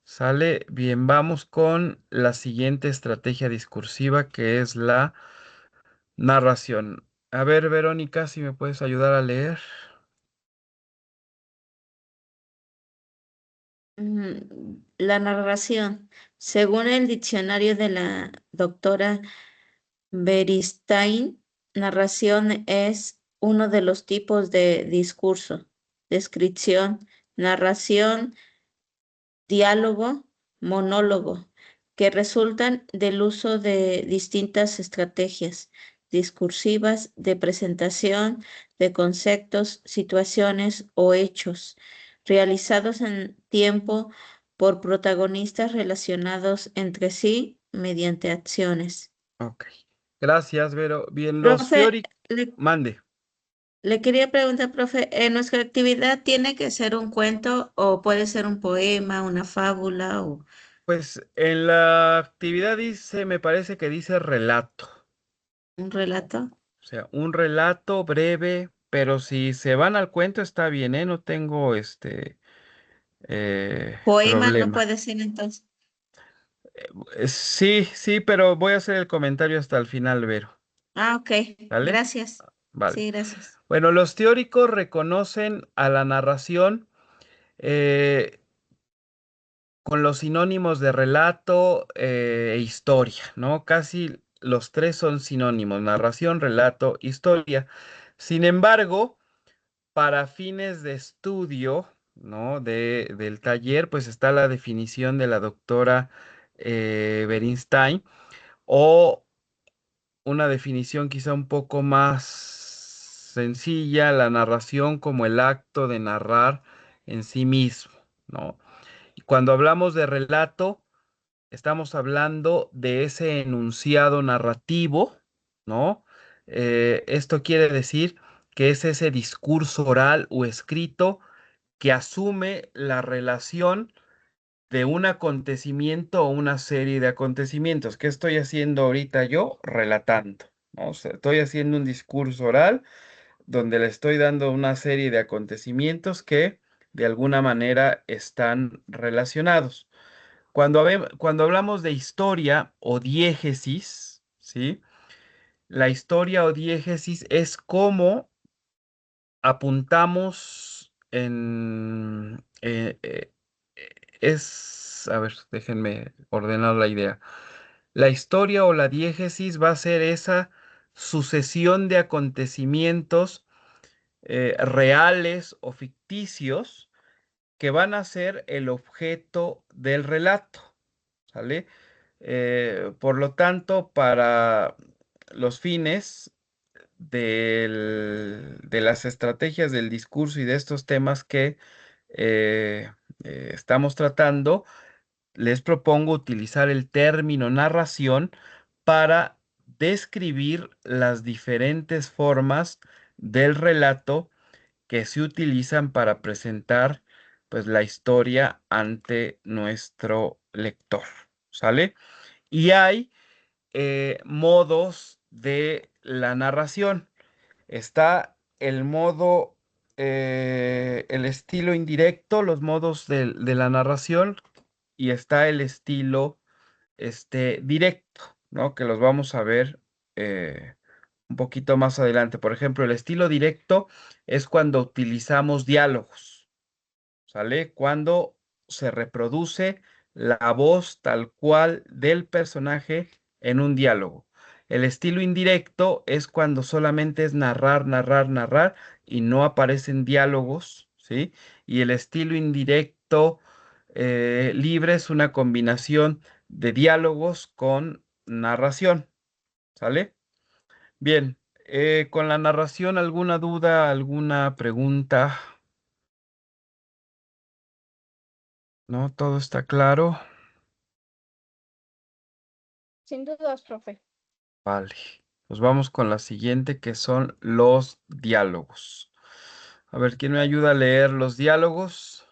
Sale bien, vamos con la siguiente estrategia discursiva que es la narración. A ver, Verónica, si me puedes ayudar a leer. La narración. Según el diccionario de la doctora Beristain, narración es uno de los tipos de discurso, descripción, narración, diálogo, monólogo, que resultan del uso de distintas estrategias discursivas de presentación de conceptos, situaciones o hechos, realizados en tiempo por protagonistas relacionados entre sí mediante acciones. Ok. Gracias, Vero. Bien, los Profe, teóricos. Mande. le quería preguntar, profe, ¿nuestra actividad tiene que ser un cuento o puede ser un poema, una fábula o Pues en la actividad dice, me parece que dice relato. un relato? O sea, un relato breve, pero si se van al cuento está bien, ¿eh? No tengo Poema no problema. puede ser entonces. Sí, sí, pero voy a hacer el comentario hasta el final, Vero. Ah, ok. ¿Vale? Gracias. Vale. Sí, gracias. Bueno, los teóricos reconocen a la narración eh, con los sinónimos de relato e historia, ¿no? Casi los tres son sinónimos, narración, relato, historia. Sin embargo, para fines de estudio, ¿no? Del taller, pues está la definición de la doctora Berinstein o una definición quizá un poco más sencilla, la narración como el acto de narrar en sí mismo, ¿no? Y cuando hablamos de relato, estamos hablando de ese enunciado narrativo, ¿no? Esto quiere decir que es ese discurso oral o escrito que asume la relación de un acontecimiento o una serie de acontecimientos. ¿Qué estoy haciendo ahorita yo? Relatando, ¿no? O sea, estoy haciendo un discurso oral donde le estoy dando una serie de acontecimientos que de alguna manera están relacionados. Cuando hablamos de historia o diégesis, ¿sí? La historia o diégesis es cómo apuntamos a ver, déjenme ordenar la idea. La historia o la diégesis va a ser esa sucesión de acontecimientos reales o ficticios que van a ser el objeto del relato, ¿sale? Por lo tanto, para los fines de las estrategias del discurso y de estos temas que eh, estamos tratando, les propongo utilizar el término narración para describir las diferentes formas del relato que se utilizan para presentar pues la historia ante nuestro lector, ¿sale? Y hay modos de la narración. Está el modo, el estilo indirecto, los modos de la narración, y está el estilo directo, ¿no? Que los vamos a ver un poquito más adelante. Por ejemplo, el estilo directo es cuando utilizamos diálogos, ¿sale? Cuando se reproduce la voz tal cual del personaje en un diálogo. El estilo indirecto es cuando solamente es narrar, narrar, narrar y no aparecen diálogos, ¿sí? Y el estilo indirecto libre es una combinación de diálogos con narración, ¿sale? Bien, con la narración, ¿alguna duda, alguna pregunta? ¿No? ¿Todo está claro? Sin dudas, profe. Vale. Pues vamos con la siguiente, que son los diálogos. A ver, ¿quién me ayuda a leer los diálogos?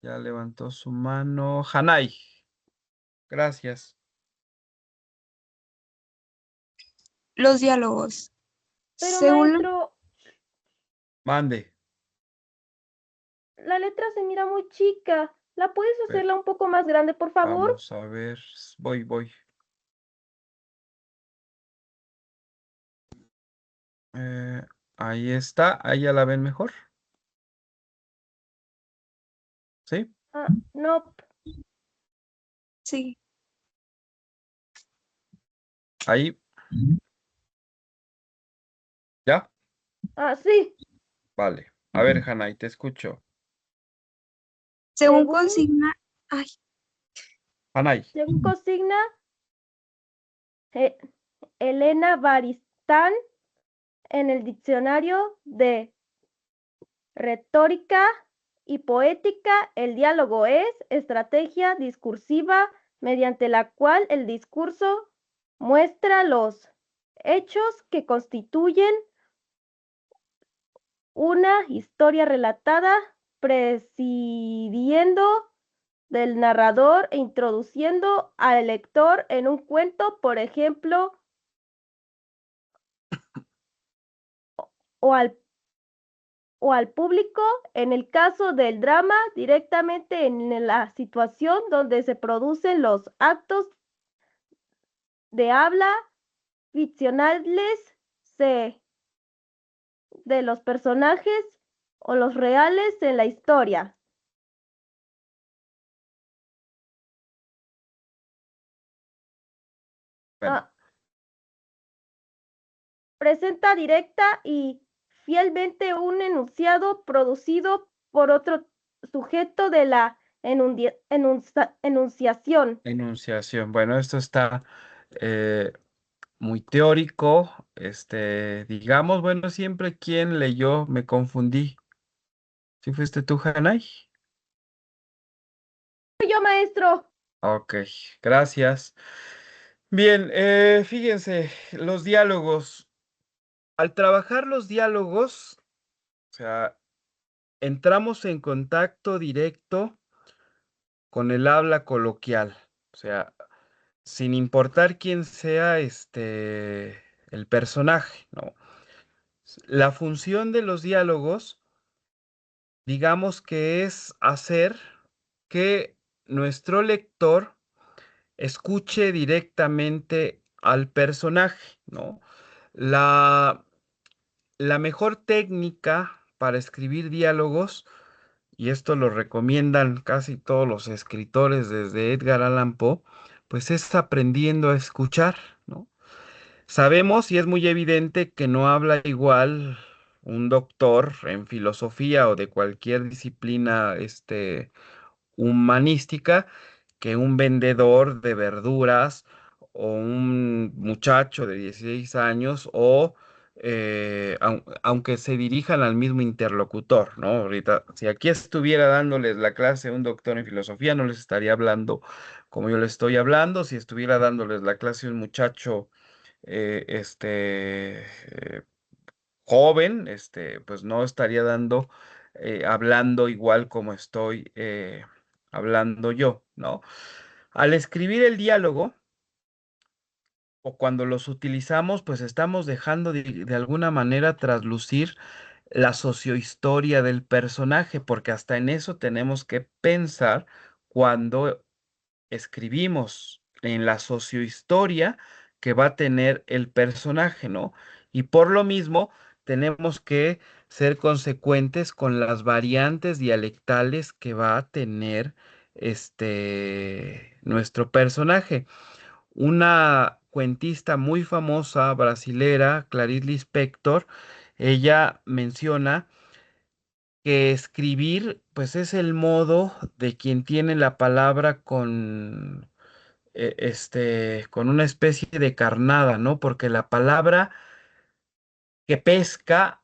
Ya levantó su mano. Hanai. Gracias. Los diálogos. Pero Según maestro, Mande. la letra se mira muy chica. ¿La puedes A ver, hacerla un poco más grande, por favor? vamos a ver. Voy. Eh, ahí está. Ahí ya la ven mejor. ¿Sí? Ah, no. sí, Ahí. ¿Ya? Ah, sí. Vale. A ver, Hanai, te escucho. según Según, consigna, ay, Hanai. según consigna eh, Elena Baristán en el diccionario de retórica y poética, el diálogo es estrategia discursiva mediante la cual el discurso muestra los hechos que constituyen una historia relatada, presidiendo del narrador e introduciendo al lector en un cuento, por ejemplo, o al, o al público, en el caso del drama, directamente en la situación donde se producen los actos de habla ficcionales de los personajes o los reales en la historia. Bueno, Ah, presenta directa y fielmente un enunciado producido por otro sujeto de la enunciación. enunciación. Bueno, esto está eh, muy teórico. Digamos, bueno, siempre quien leyó, me confundí. ¿Sí fuiste tú, Hanai? Soy yo, maestro. Ok, gracias. Bien, fíjense, los diálogos. Al trabajar los diálogos, o sea, entramos en contacto directo con el habla coloquial. O sea, sin importar quién sea el personaje, ¿no? La función de los diálogos, digamos que es hacer que nuestro lector escuche directamente al personaje, ¿no? La, la mejor técnica para escribir diálogos, y esto lo recomiendan casi todos los escritores desde Edgar Allan Poe, pues es aprendiendo a escuchar, ¿no? Sabemos y es muy evidente que no habla igual un doctor en filosofía o de cualquier disciplina, humanística, que un vendedor de verduras o un muchacho de 16 años o aunque se dirijan al mismo interlocutor, ¿no? Ahorita, si aquí estuviera dándoles la clase un doctor en filosofía, no les estaría hablando como yo les estoy hablando. Si estuviera dándoles la clase un muchacho, joven, pues no estaría hablando igual como estoy hablando yo, ¿no? Al escribir el diálogo o cuando los utilizamos, pues estamos dejando de alguna manera traslucir la sociohistoria del personaje, porque hasta en eso tenemos que pensar cuando escribimos en la sociohistoria que va a tener el personaje, ¿no? Y por lo mismo tenemos que ser consecuentes con las variantes dialectales que va a tener nuestro personaje. Una cuentista muy famosa brasilera, Clarice Lispector, ella menciona que escribir, pues es el modo de quien tiene la palabra con una especie de carnada, ¿no? Porque la palabra que pesca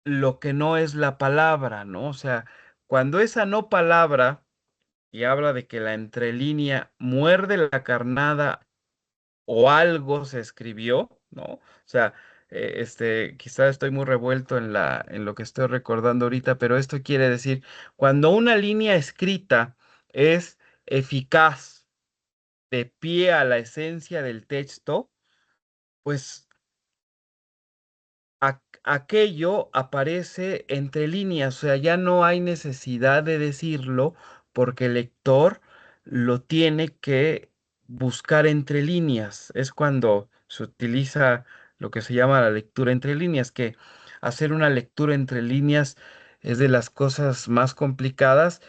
lo que no es la palabra, ¿no? O sea, cuando esa no palabra y habla de que la entrelínea muerde la carnada o algo se escribió, ¿no? O sea, quizá estoy muy revuelto en lo que estoy recordando ahorita, pero esto quiere decir, cuando una línea escrita es eficaz de pie a la esencia del texto, pues aquello aparece entre líneas, o sea, ya no hay necesidad de decirlo porque el lector lo tiene que buscar entre líneas. Es cuando se utiliza lo que se llama la lectura entre líneas, que hacer una lectura entre líneas es de las cosas más complicadas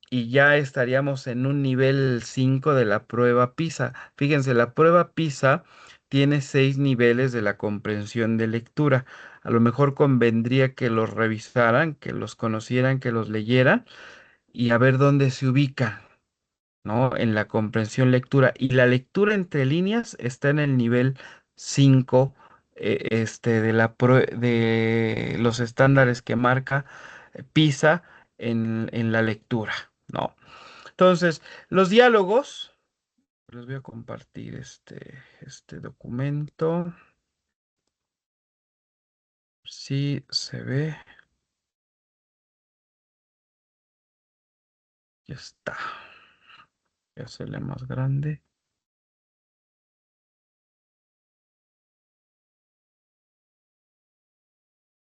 y ya estaríamos en un nivel 5 de la prueba PISA. Fíjense, la prueba PISA tiene 6 niveles de la comprensión de lectura. A lo mejor convendría que los revisaran, que los conocieran, que los leyeran y a ver dónde se ubica, ¿no? En la comprensión lectura. Y la lectura entre líneas está en el nivel 5, de los estándares que marca PISA en la lectura, ¿no? Entonces, los diálogos, les voy a compartir este documento. Sí, se ve. Ya está. Ya se lee más grande.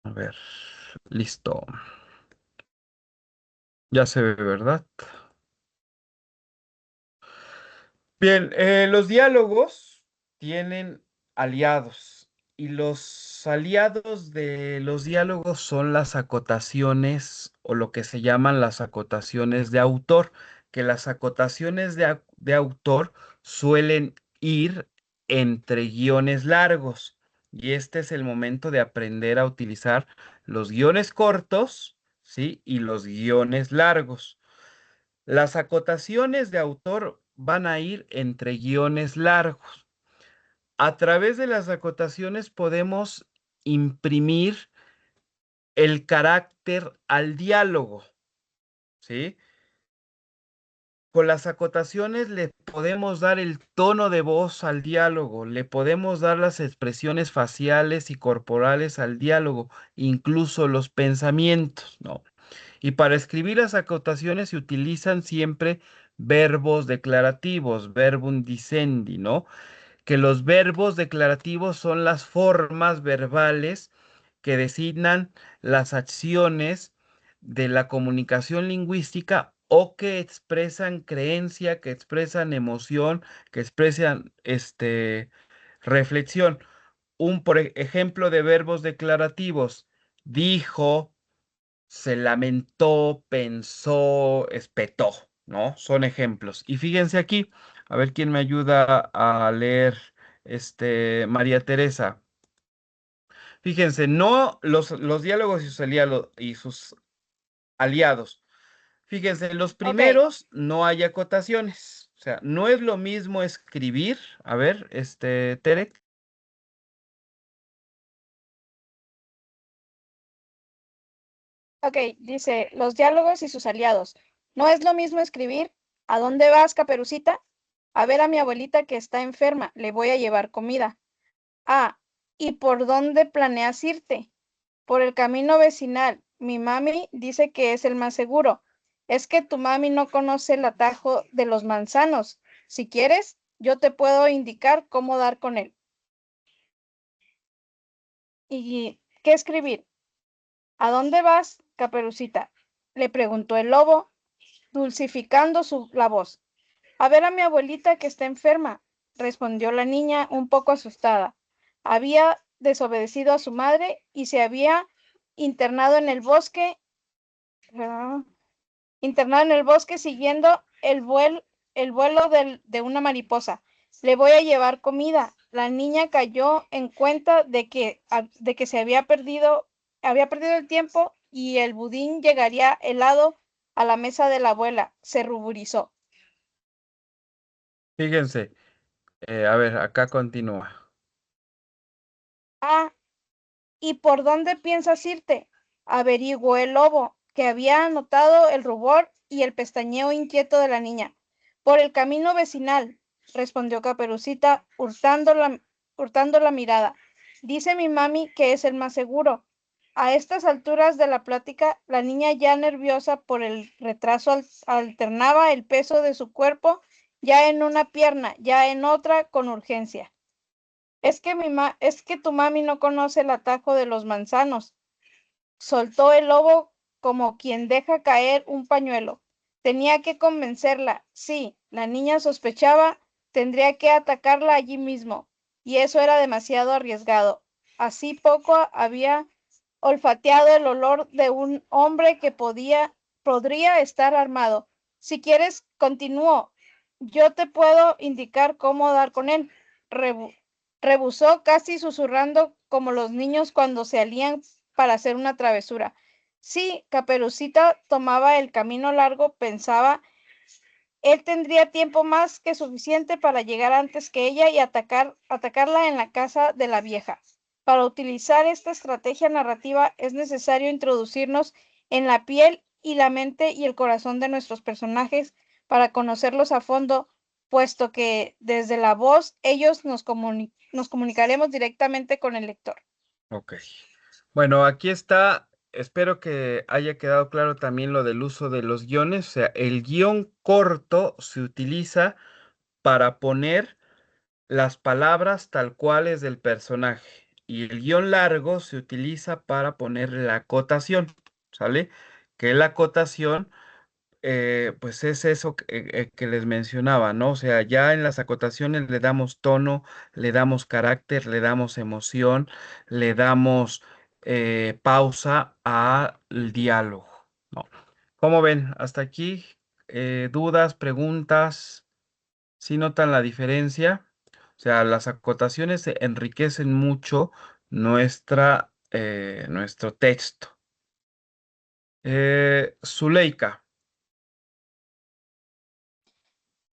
A ver, listo. Ya se ve, ¿verdad? Bien, los diálogos tienen aliados y los aliados de los diálogos son las acotaciones o lo que se llaman las acotaciones de autor, que las acotaciones de autor suelen ir entre guiones largos y este es el momento de aprender a utilizar los guiones cortos, ¿sí? Y los guiones largos. Las acotaciones de autor van a ir entre guiones largos. A través de las acotaciones podemos imprimir el carácter al diálogo, ¿sí? Con las acotaciones le podemos dar el tono de voz al diálogo, le podemos dar las expresiones faciales y corporales al diálogo, incluso los pensamientos, ¿no? Y para escribir las acotaciones se utilizan siempre verbos declarativos, verbum dicendi, ¿no? Que los verbos declarativos son las formas verbales que designan las acciones de la comunicación lingüística o que expresan creencia, que expresan emoción, que expresan reflexión. Por ejemplo de verbos declarativos, dijo, se lamentó, pensó, espetó, ¿no? Son ejemplos. Y fíjense aquí, a ver quién me ayuda a leer, María Teresa. Fíjense, no los diálogos y sus aliados. Fíjense, en los Ok, primeros no hay acotaciones. O sea, no es lo mismo escribir. A ver, Tere. ok, dice, los diálogos y sus aliados. No es lo mismo escribir, ¿a dónde vas, Caperucita? A ver a mi abuelita que está enferma, le voy a llevar comida. Ah, ¿y por dónde planeas irte? Por el camino vecinal. Mi mami dice que es el más seguro. Es que tu mami no conoce el atajo de los manzanos. Si quieres, yo te puedo indicar cómo dar con él. ¿Y qué escribir? ¿A dónde vas, Caperucita? Le preguntó el lobo, dulcificando la voz. A ver a mi abuelita que está enferma, respondió la niña un poco asustada. Había desobedecido a su madre y se había internado en el bosque, ah, internado en el bosque siguiendo el vuelo de una mariposa. Le voy a llevar comida. La niña cayó en cuenta de que había perdido el tiempo y el budín llegaría helado a la mesa de la abuela. Se ruborizó. Fíjense, a ver, acá continúa. Ah, ¿y por dónde piensas irte? Averiguó el lobo, que había notado el rubor y el pestañeo inquieto de la niña. Por el camino vecinal, respondió Caperucita, hurtando la mirada. Dice mi mami que es el más seguro. A estas alturas de la plática, la niña ya nerviosa por el retraso alternaba el peso de su cuerpo ya en una pierna, ya en otra, con urgencia. Es que tu mami no conoce el atajo de los manzanos, soltó el lobo como quien deja caer un pañuelo. Tenía que convencerla. Sí, la niña sospechaba, tendría que atacarla allí mismo, y eso era demasiado arriesgado. Así poco había olfateado el olor de un hombre que podría estar armado. Si quieres, continúo. Yo te puedo indicar cómo dar con él. Rebu- Rebuzó casi susurrando como los niños cuando se alían para hacer una travesura. Sí, Caperucita tomaba el camino largo, pensaba, él tendría tiempo más que suficiente para llegar antes que ella y atacarla en la casa de la vieja. Para utilizar esta estrategia narrativa es necesario introducirnos en la piel y la mente y el corazón de nuestros personajes para conocerlos a fondo, puesto que desde la voz ellos nos comunicaremos directamente con el lector. Ok. Bueno, aquí está. Espero que haya quedado claro también lo del uso de los guiones. O sea, el guión corto se utiliza para poner las palabras tal cuales del personaje. Y el guión largo se utiliza para poner la acotación, ¿sale? Que la acotación, pues es eso que les mencionaba, ¿no? O sea, ya en las acotaciones le damos tono, le damos carácter, le damos emoción, le damos pausa al diálogo, ¿no? ¿Cómo ven? Hasta aquí, dudas, preguntas. ¿Sí notan la diferencia? O sea, las acotaciones enriquecen mucho nuestro texto. Zuleika,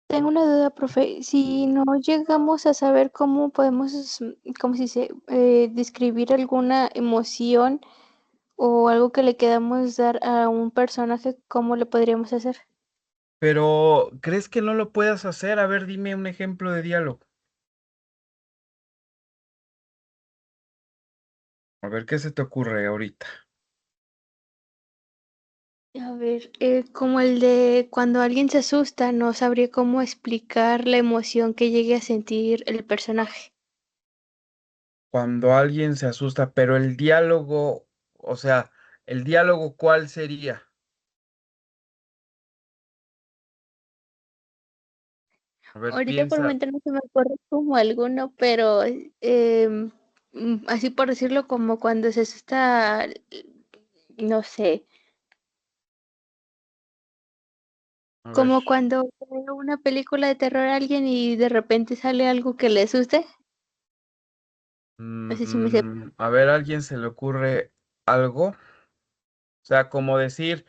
Tengo una duda, profe. Si no llegamos a saber cómo podemos, como si se describir alguna emoción o algo que le queramos dar a un personaje, ¿cómo le podríamos hacer? pero ¿crees que no lo puedas hacer? A ver, dime un ejemplo de diálogo. A ver, ¿qué se te ocurre ahorita? A ver, como el de cuando alguien se asusta, no sabría cómo explicar la emoción que llegue a sentir el personaje. Cuando alguien se asusta, pero el diálogo, o sea, el diálogo, ¿cuál sería? A ver, Ahorita por el piensa. momento no se me ocurre como alguno, pero así por decirlo, como cuando se asusta, no sé, A ver. como cuando ve una película de terror a alguien y de repente sale algo que le asuste. No sé si me sé. A ver, ¿a alguien se le ocurre algo? O sea, como decir,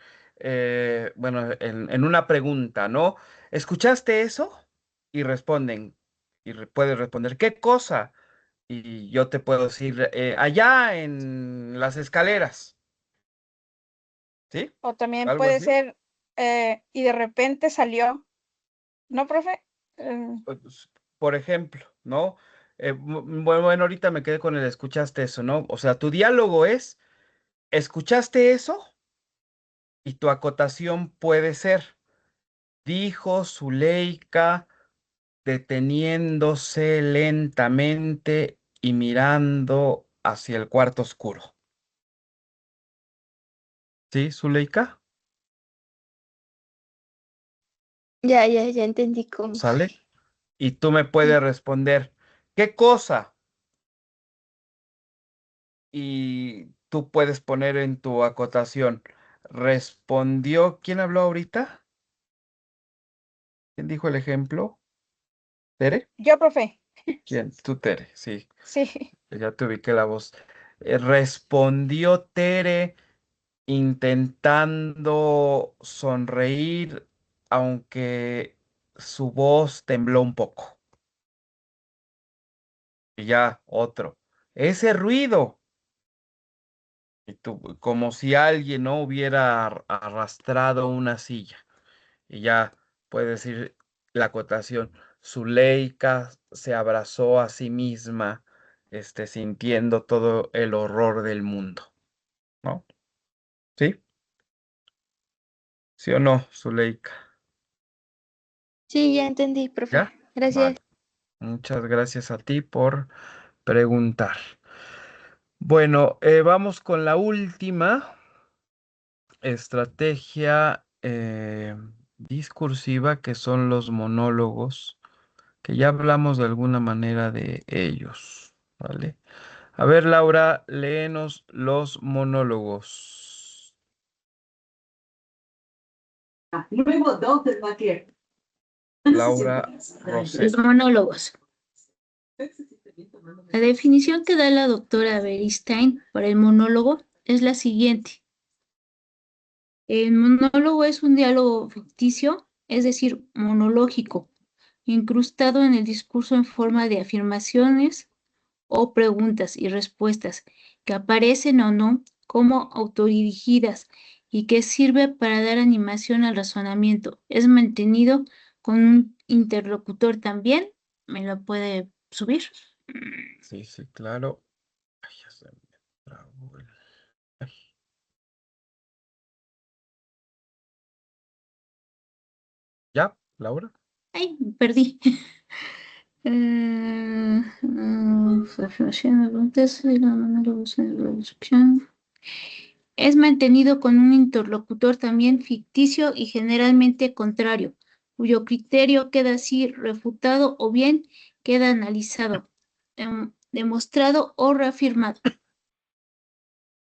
bueno, en una pregunta, ¿no? ¿Escuchaste eso? Y responden, puedes responder, ¿qué cosa? Y yo te puedo decir, allá en las escaleras, ¿sí? O también Algo puede así. ser, y de repente salió, ¿no, profe? Pues, por ejemplo, ¿no? Bueno, ahorita me quedé con el escuchaste eso, ¿no? O sea, tu diálogo es, ¿escuchaste eso? Y tu acotación puede ser, dijo Zuleika deteniéndose lentamente y mirando hacia el cuarto oscuro. ¿Sí, Zuleika? Ya entendí cómo. ¿Sale? Y tú me puedes Sí. responder, ¿qué cosa? Y tú puedes poner en tu acotación, respondió, ¿quién habló ahorita? ¿Quién dijo el ejemplo? ¿Tere? Yo, profe, ¿Quién? Tú, Tere, sí, sí. ya te ubiqué la voz. Respondió Tere intentando sonreír, aunque su voz tembló un poco. Y ya, otro. Ese ruido. Y tú, como si alguien no hubiera arrastrado una silla. Y ya puede decir la acotación. Zuleika se abrazó a sí misma, sintiendo todo el horror del mundo, ¿no? ¿Sí? ¿Sí o no, Zuleika? Sí, ya entendí, profe. ¿Ya? Gracias. Vale. Muchas gracias a ti por preguntar. Bueno, vamos con la última estrategia discursiva, que son los monólogos, que ya hablamos de alguna manera de ellos, ¿vale? A ver, Laura, léenos los monólogos. Luego dos del Baquier. Laura Los Rosero. monólogos. La definición que da la doctora Beristain para el monólogo es la siguiente. El monólogo es un diálogo ficticio, es decir, monológico, incrustado en el discurso en forma de afirmaciones o preguntas y respuestas que aparecen o no como autodirigidas y que sirve para dar animación al razonamiento. Es mantenido con un interlocutor también. ¿Me lo puede subir? Sí, sí, claro. Ay, ya se me trabó ay. ¿Ya, Laura? Ay, perdí. Afirmación de preguntas y la monólogos en la descripción. Es mantenido con un interlocutor también ficticio y generalmente contrario, cuyo criterio queda así refutado o bien queda analizado, demostrado o reafirmado.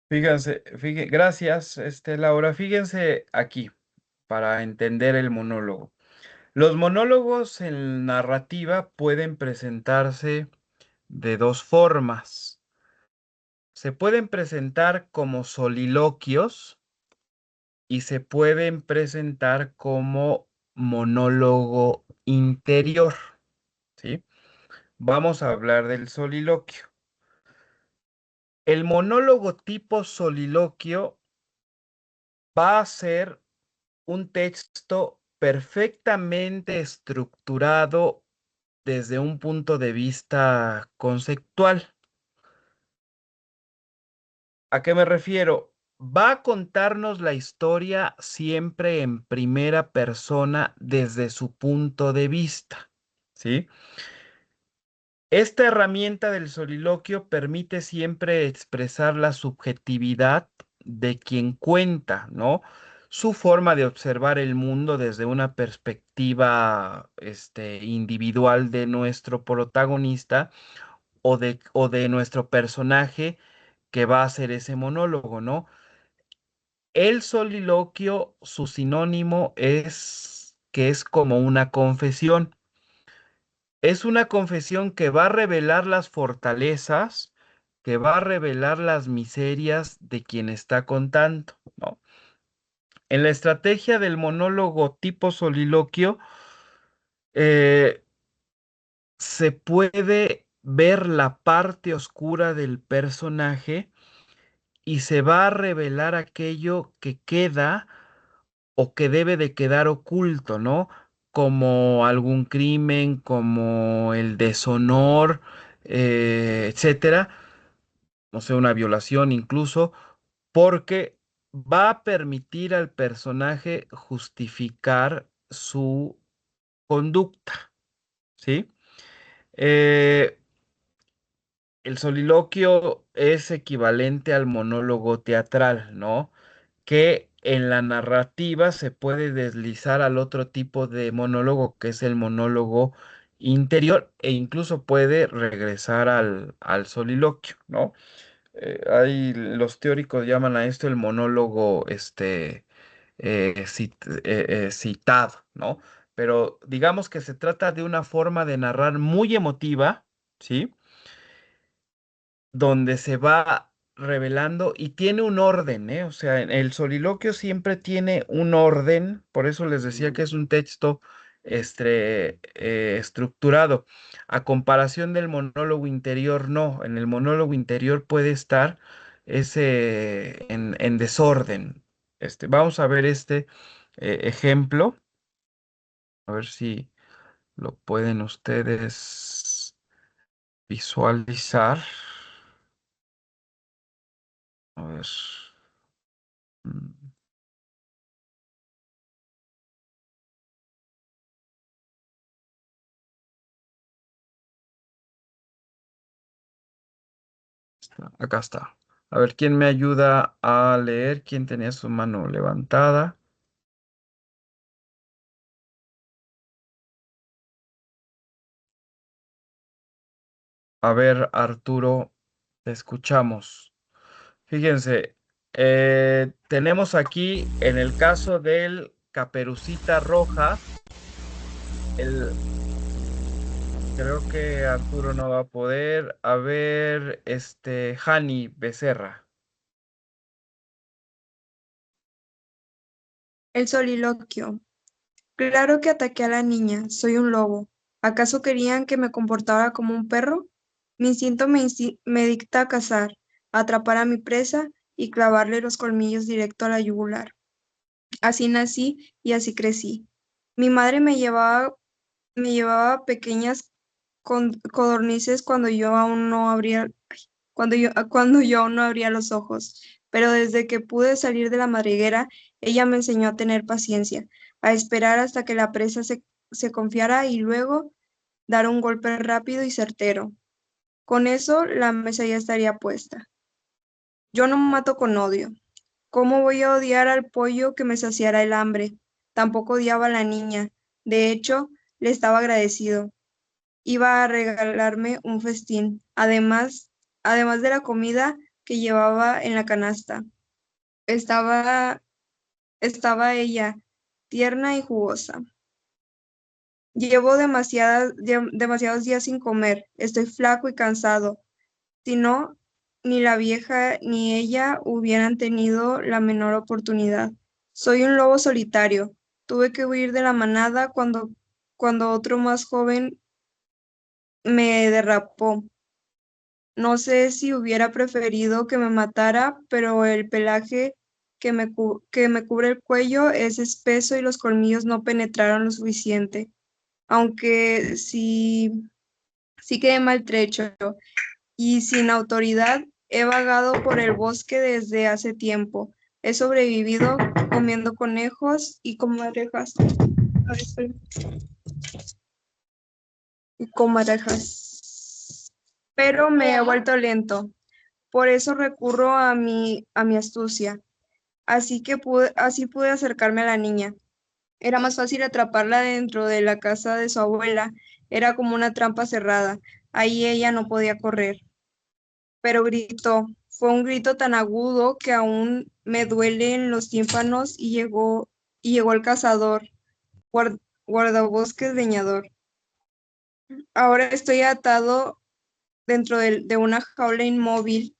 Fíjense, gracias, Laura. Fíjense aquí para entender el monólogo. Los monólogos en narrativa pueden presentarse de dos formas. Se pueden presentar como soliloquios y se pueden presentar como monólogo interior, ¿sí? Vamos a hablar del soliloquio. El monólogo tipo soliloquio va a ser un texto perfectamente estructurado desde un punto de vista conceptual. ¿A qué me refiero? Va a contarnos la historia siempre en primera persona desde su punto de vista, ¿sí? Esta herramienta del soliloquio permite siempre expresar la subjetividad de quien cuenta, ¿no? Su forma de observar el mundo desde una perspectiva, individual de nuestro protagonista o de nuestro personaje que va a hacer ese monólogo, ¿no? El soliloquio, su sinónimo es que es como una confesión. es una confesión que va a revelar las fortalezas, que va a revelar las miserias de quien está contando, ¿no? En la estrategia del monólogo tipo soliloquio, eh, se puede ver la parte oscura del personaje y se va a revelar aquello que queda o que debe de quedar oculto, ¿no? Como algún crimen, como el deshonor, etcétera, no sé, una violación incluso, porque va a permitir al personaje justificar su conducta, ¿sí? Eh, el soliloquio es equivalente al monólogo teatral, ¿no? Que en la narrativa se puede deslizar al otro tipo de monólogo, que es el monólogo interior, e incluso puede regresar al soliloquio, ¿no? Ahí los teóricos llaman a esto el monólogo citado, ¿no? Pero digamos que se trata de una forma de narrar muy emotiva, ¿sí? Donde se va revelando y tiene un orden, ¿eh? O sea, el soliloquio siempre tiene un orden, por eso les decía que es un texto estructurado. A comparación del monólogo interior, no. En el monólogo interior puede estar ese en desorden. Vamos a ver este ejemplo, a ver si lo pueden ustedes visualizar. A ver. Mm, Acá está. A ver, ¿quién me ayuda a leer? ¿Quién tenía su mano levantada? A ver, Arturo, te escuchamos. Fíjense, tenemos aquí en el caso del Caperucita Roja, el, creo que Arturo no va a poder. A ver, Hani Becerra. El soliloquio. Claro que ataqué a la niña, soy un lobo. ¿Acaso querían que me comportara como un perro? Mi instinto me dicta cazar, atrapar a mi presa y clavarle los colmillos directo a la yugular. Así nací y así crecí. Mi madre me llevaba pequeñas codornices cuando yo aún no abría, cuando yo aún no abría los ojos. Pero desde que pude salir de la madriguera, ella me enseñó a tener paciencia, a esperar hasta que la presa se confiara y luego dar un golpe rápido y certero. Con eso la mesa ya estaría puesta. Yo no mato con odio. ¿Cómo voy a odiar al pollo que me saciara el hambre? Tampoco odiaba a la niña. De hecho, le estaba agradecido. Iba a regalarme un festín, además de la comida que llevaba en la canasta. Estaba, estaba ella, tierna y jugosa. Llevo demasiados días sin comer, estoy flaco y cansado. Si no, ni la vieja ni ella hubieran tenido la menor oportunidad. Soy un lobo solitario. Tuve que huir de la manada cuando otro más joven me derrapó. No sé si hubiera preferido que me matara, pero el pelaje que me cubre el cuello es espeso y los colmillos no penetraron lo suficiente. Aunque sí quedé maltrecho y sin autoridad, he vagado por el bosque desde hace tiempo. He sobrevivido comiendo conejos y comadrejas. Ay, espera. Y comadrejas. Pero me he vuelto lento. Por eso recurro a mi astucia. Así pude acercarme a la niña. Era más fácil atraparla dentro de la casa de su abuela. Era como una trampa cerrada. Ahí ella no podía correr. Pero gritó. Fue un grito tan agudo que aún me duele en los tímpanos y llegó el cazador, guardabosques leñador. Ahora estoy atado dentro de una jaula inmóvil.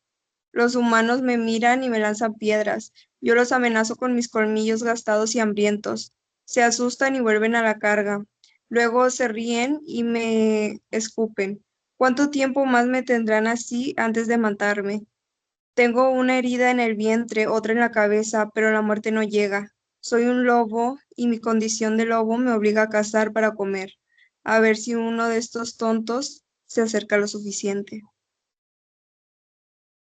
Los humanos me miran y me lanzan piedras. Yo los amenazo con mis colmillos gastados y hambrientos. Se asustan y vuelven a la carga. Luego se ríen y me escupen. ¿Cuánto tiempo más me tendrán así antes de matarme? Tengo una herida en el vientre, otra en la cabeza, pero la muerte no llega. Soy un lobo y mi condición de lobo me obliga a cazar para comer. A ver si uno de estos tontos se acerca lo suficiente.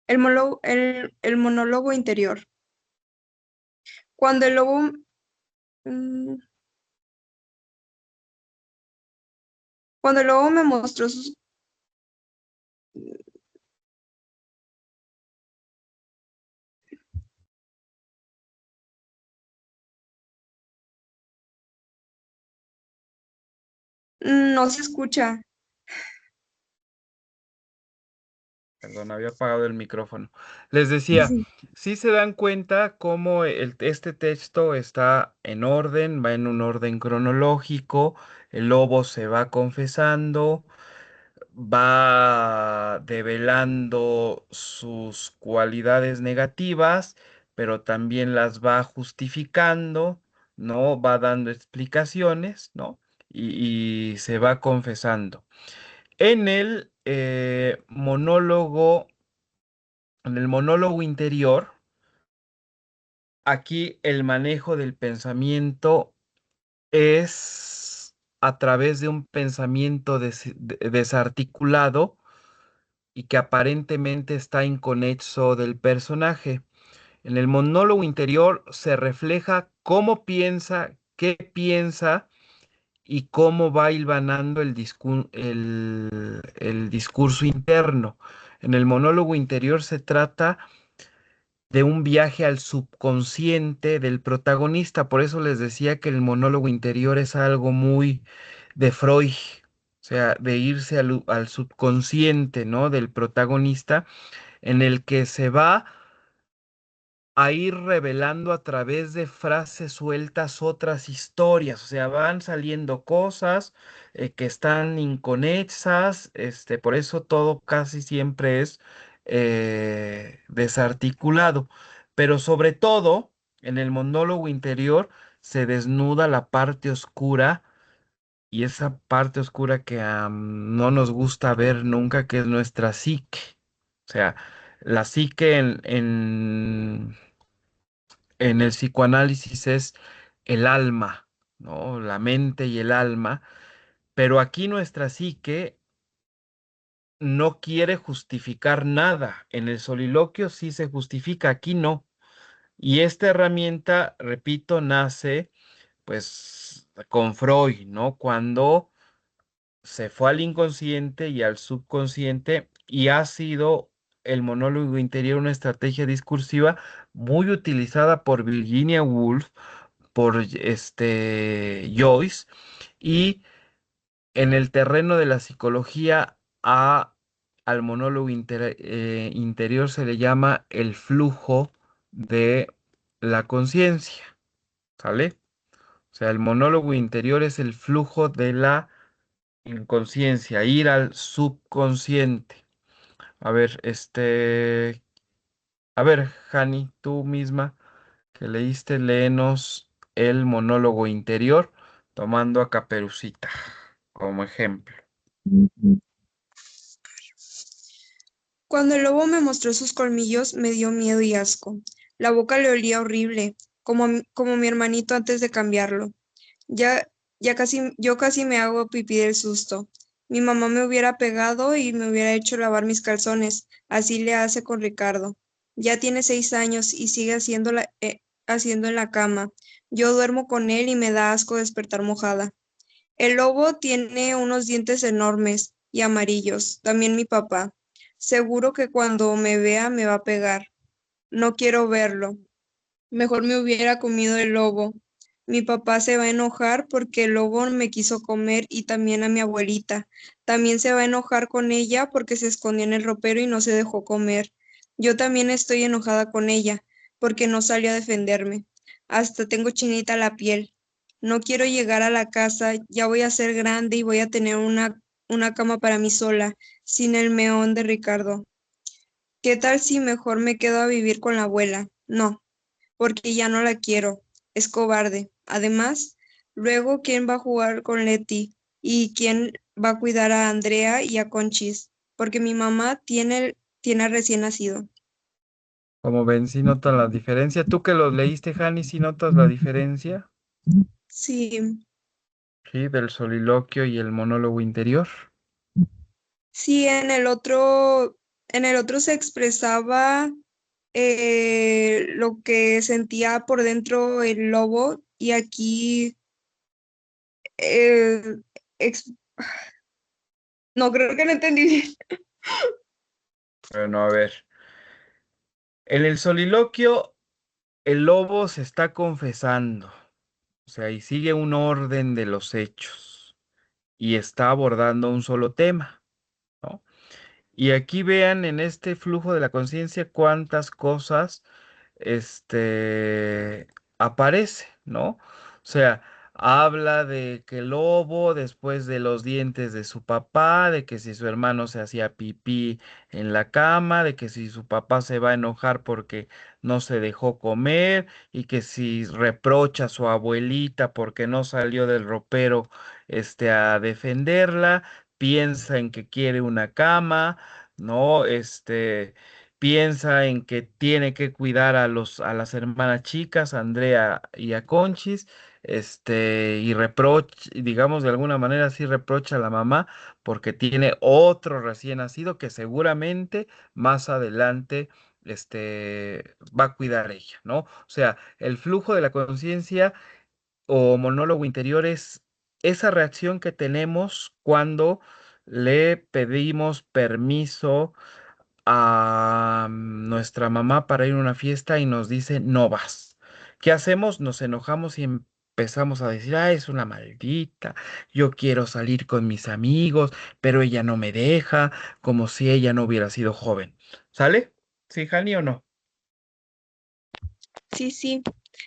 El monólogo interior. Cuando el lobo... mm, Cuando el lobo me mostró sus... No se escucha. Perdón, había apagado el micrófono. Les decía, Sí. si se dan cuenta cómo este texto está en orden, va en un orden cronológico, el lobo se va confesando, va develando sus cualidades negativas, pero también las va justificando, ¿no? Va dando explicaciones, ¿no? Y se va confesando. En el monólogo interior, aquí el manejo del pensamiento es a través de un pensamiento desarticulado y que aparentemente está inconexo del personaje. En el monólogo interior se refleja cómo piensa, qué piensa y cómo va hilvanando el discurso interno. En el monólogo interior se trata de un viaje al subconsciente del protagonista. Por eso les decía que el monólogo interior es algo muy de Freud, o sea, de irse al subconsciente, ¿no? Del protagonista, en el que se va a ir revelando a través de frases sueltas otras historias, o sea, van saliendo cosas que están inconexas, por eso todo casi siempre es desarticulado, pero sobre todo en el monólogo interior se desnuda la parte oscura y esa parte oscura que no nos gusta ver nunca, que es nuestra psique, o sea, la psique en el psicoanálisis es el alma, ¿no? La mente y el alma, pero aquí nuestra psique no quiere justificar nada. En el soliloquio sí se justifica, aquí no. Y esta herramienta, repito, nace pues con Freud, ¿no? Cuando se fue al inconsciente y al subconsciente y ha sido el monólogo interior una estrategia discursiva muy utilizada por Virginia Woolf, por Joyce, y en el terreno de la psicología al monólogo interior se le llama el flujo de la conciencia, ¿sale? O sea, el monólogo interior es el flujo de la inconsciencia, ir al subconsciente. A ver, a ver, Hani, tú misma que leíste, léenos el monólogo interior, tomando a Caperucita como ejemplo. Cuando el lobo me mostró sus colmillos, me dio miedo y asco. La boca le olía horrible, como mi hermanito antes de cambiarlo. Yo casi me hago pipí del susto. Mi mamá me hubiera pegado y me hubiera hecho lavar mis calzones. Así le hace con Ricardo. Ya tiene 6 años y sigue haciendo en la cama. Yo duermo con él y me da asco despertar mojada. El lobo tiene unos dientes enormes y amarillos, también mi papá. Seguro que cuando me vea me va a pegar. No quiero verlo. Mejor me hubiera comido el lobo. Mi papá se va a enojar porque el lobo me quiso comer y también a mi abuelita. También se va a enojar con ella porque se escondió en el ropero y no se dejó comer. Yo también estoy enojada con ella porque no salió a defenderme. Hasta tengo chinita la piel. No quiero llegar a la casa, ya voy a ser grande y voy a tener una cama para mí sola, sin el meón de Ricardo. ¿Qué tal si mejor me quedo a vivir con la abuela? No, porque ya no la quiero. Es cobarde. Además, luego, ¿quién va a jugar con Leti? ¿Y quién va a cuidar a Andrea y a Conchis? Porque mi mamá tiene recién nacido. Como ven, si notan la diferencia. Tú que lo leíste, Jani, si notas la diferencia, Sí, ¿sí? Del soliloquio y el monólogo interior. sí, en el otro se expresaba lo que sentía por dentro el lobo y aquí eh, ex- no creo que no entendí bien. Bueno, a ver. En el soliloquio, el lobo se está confesando, o sea, y sigue un orden de los hechos, y está abordando un solo tema, ¿no? Y aquí vean en este flujo de la conciencia cuántas cosas aparece, ¿no? O sea, habla de que el lobo, después de los dientes de su papá, de que si su hermano se hacía pipí en la cama, de que si su papá se va a enojar porque no se dejó comer, y que si reprocha a su abuelita porque no salió del ropero, a defenderla, piensa en que quiere una cama, ¿no? Piensa en que tiene que cuidar a las hermanas chicas, a Andrea y a Conchis, y reprocha, digamos de alguna manera sí reprocha a la mamá porque tiene otro recién nacido que seguramente más adelante, va a cuidar ella, ¿no? O sea, el flujo de la conciencia o monólogo interior es esa reacción que tenemos cuando le pedimos permiso a nuestra mamá para ir a una fiesta y nos dice no vas. ¿Qué hacemos? Nos enojamos y empezamos a decir, ah, es una maldita, yo quiero salir con mis amigos, pero ella no me deja, como si ella no hubiera sido joven. ¿Sale? ¿Sí, Jani, o no? Sí, sí,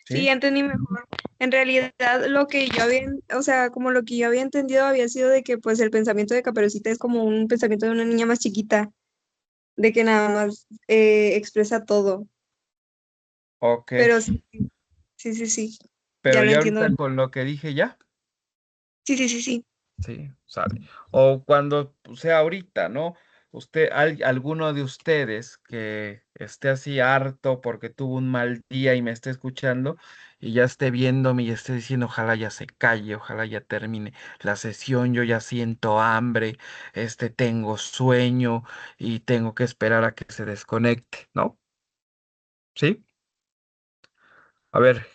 sí, ¿Sí? ya entendí mejor. En realidad, lo que yo había, o sea, como lo que yo había entendido había sido de que pues el pensamiento de Caperucita es como un pensamiento de una niña más chiquita, de que nada más expresa todo. Ok, Pero sí, sí, sí, sí, ya pero lo ya entiendo. ahorita con lo que dije ya. Sí, sí, sí, sí. Sí, sale. O cuando sea ahorita, ¿no? Alguno de ustedes que esté así harto porque tuvo un mal día y me esté escuchando y ya esté viéndome y esté diciendo, ojalá ya se calle, ojalá ya termine la sesión, yo ya siento hambre, tengo sueño y tengo que esperar a que se desconecte, ¿no? ¿Sí? A ver,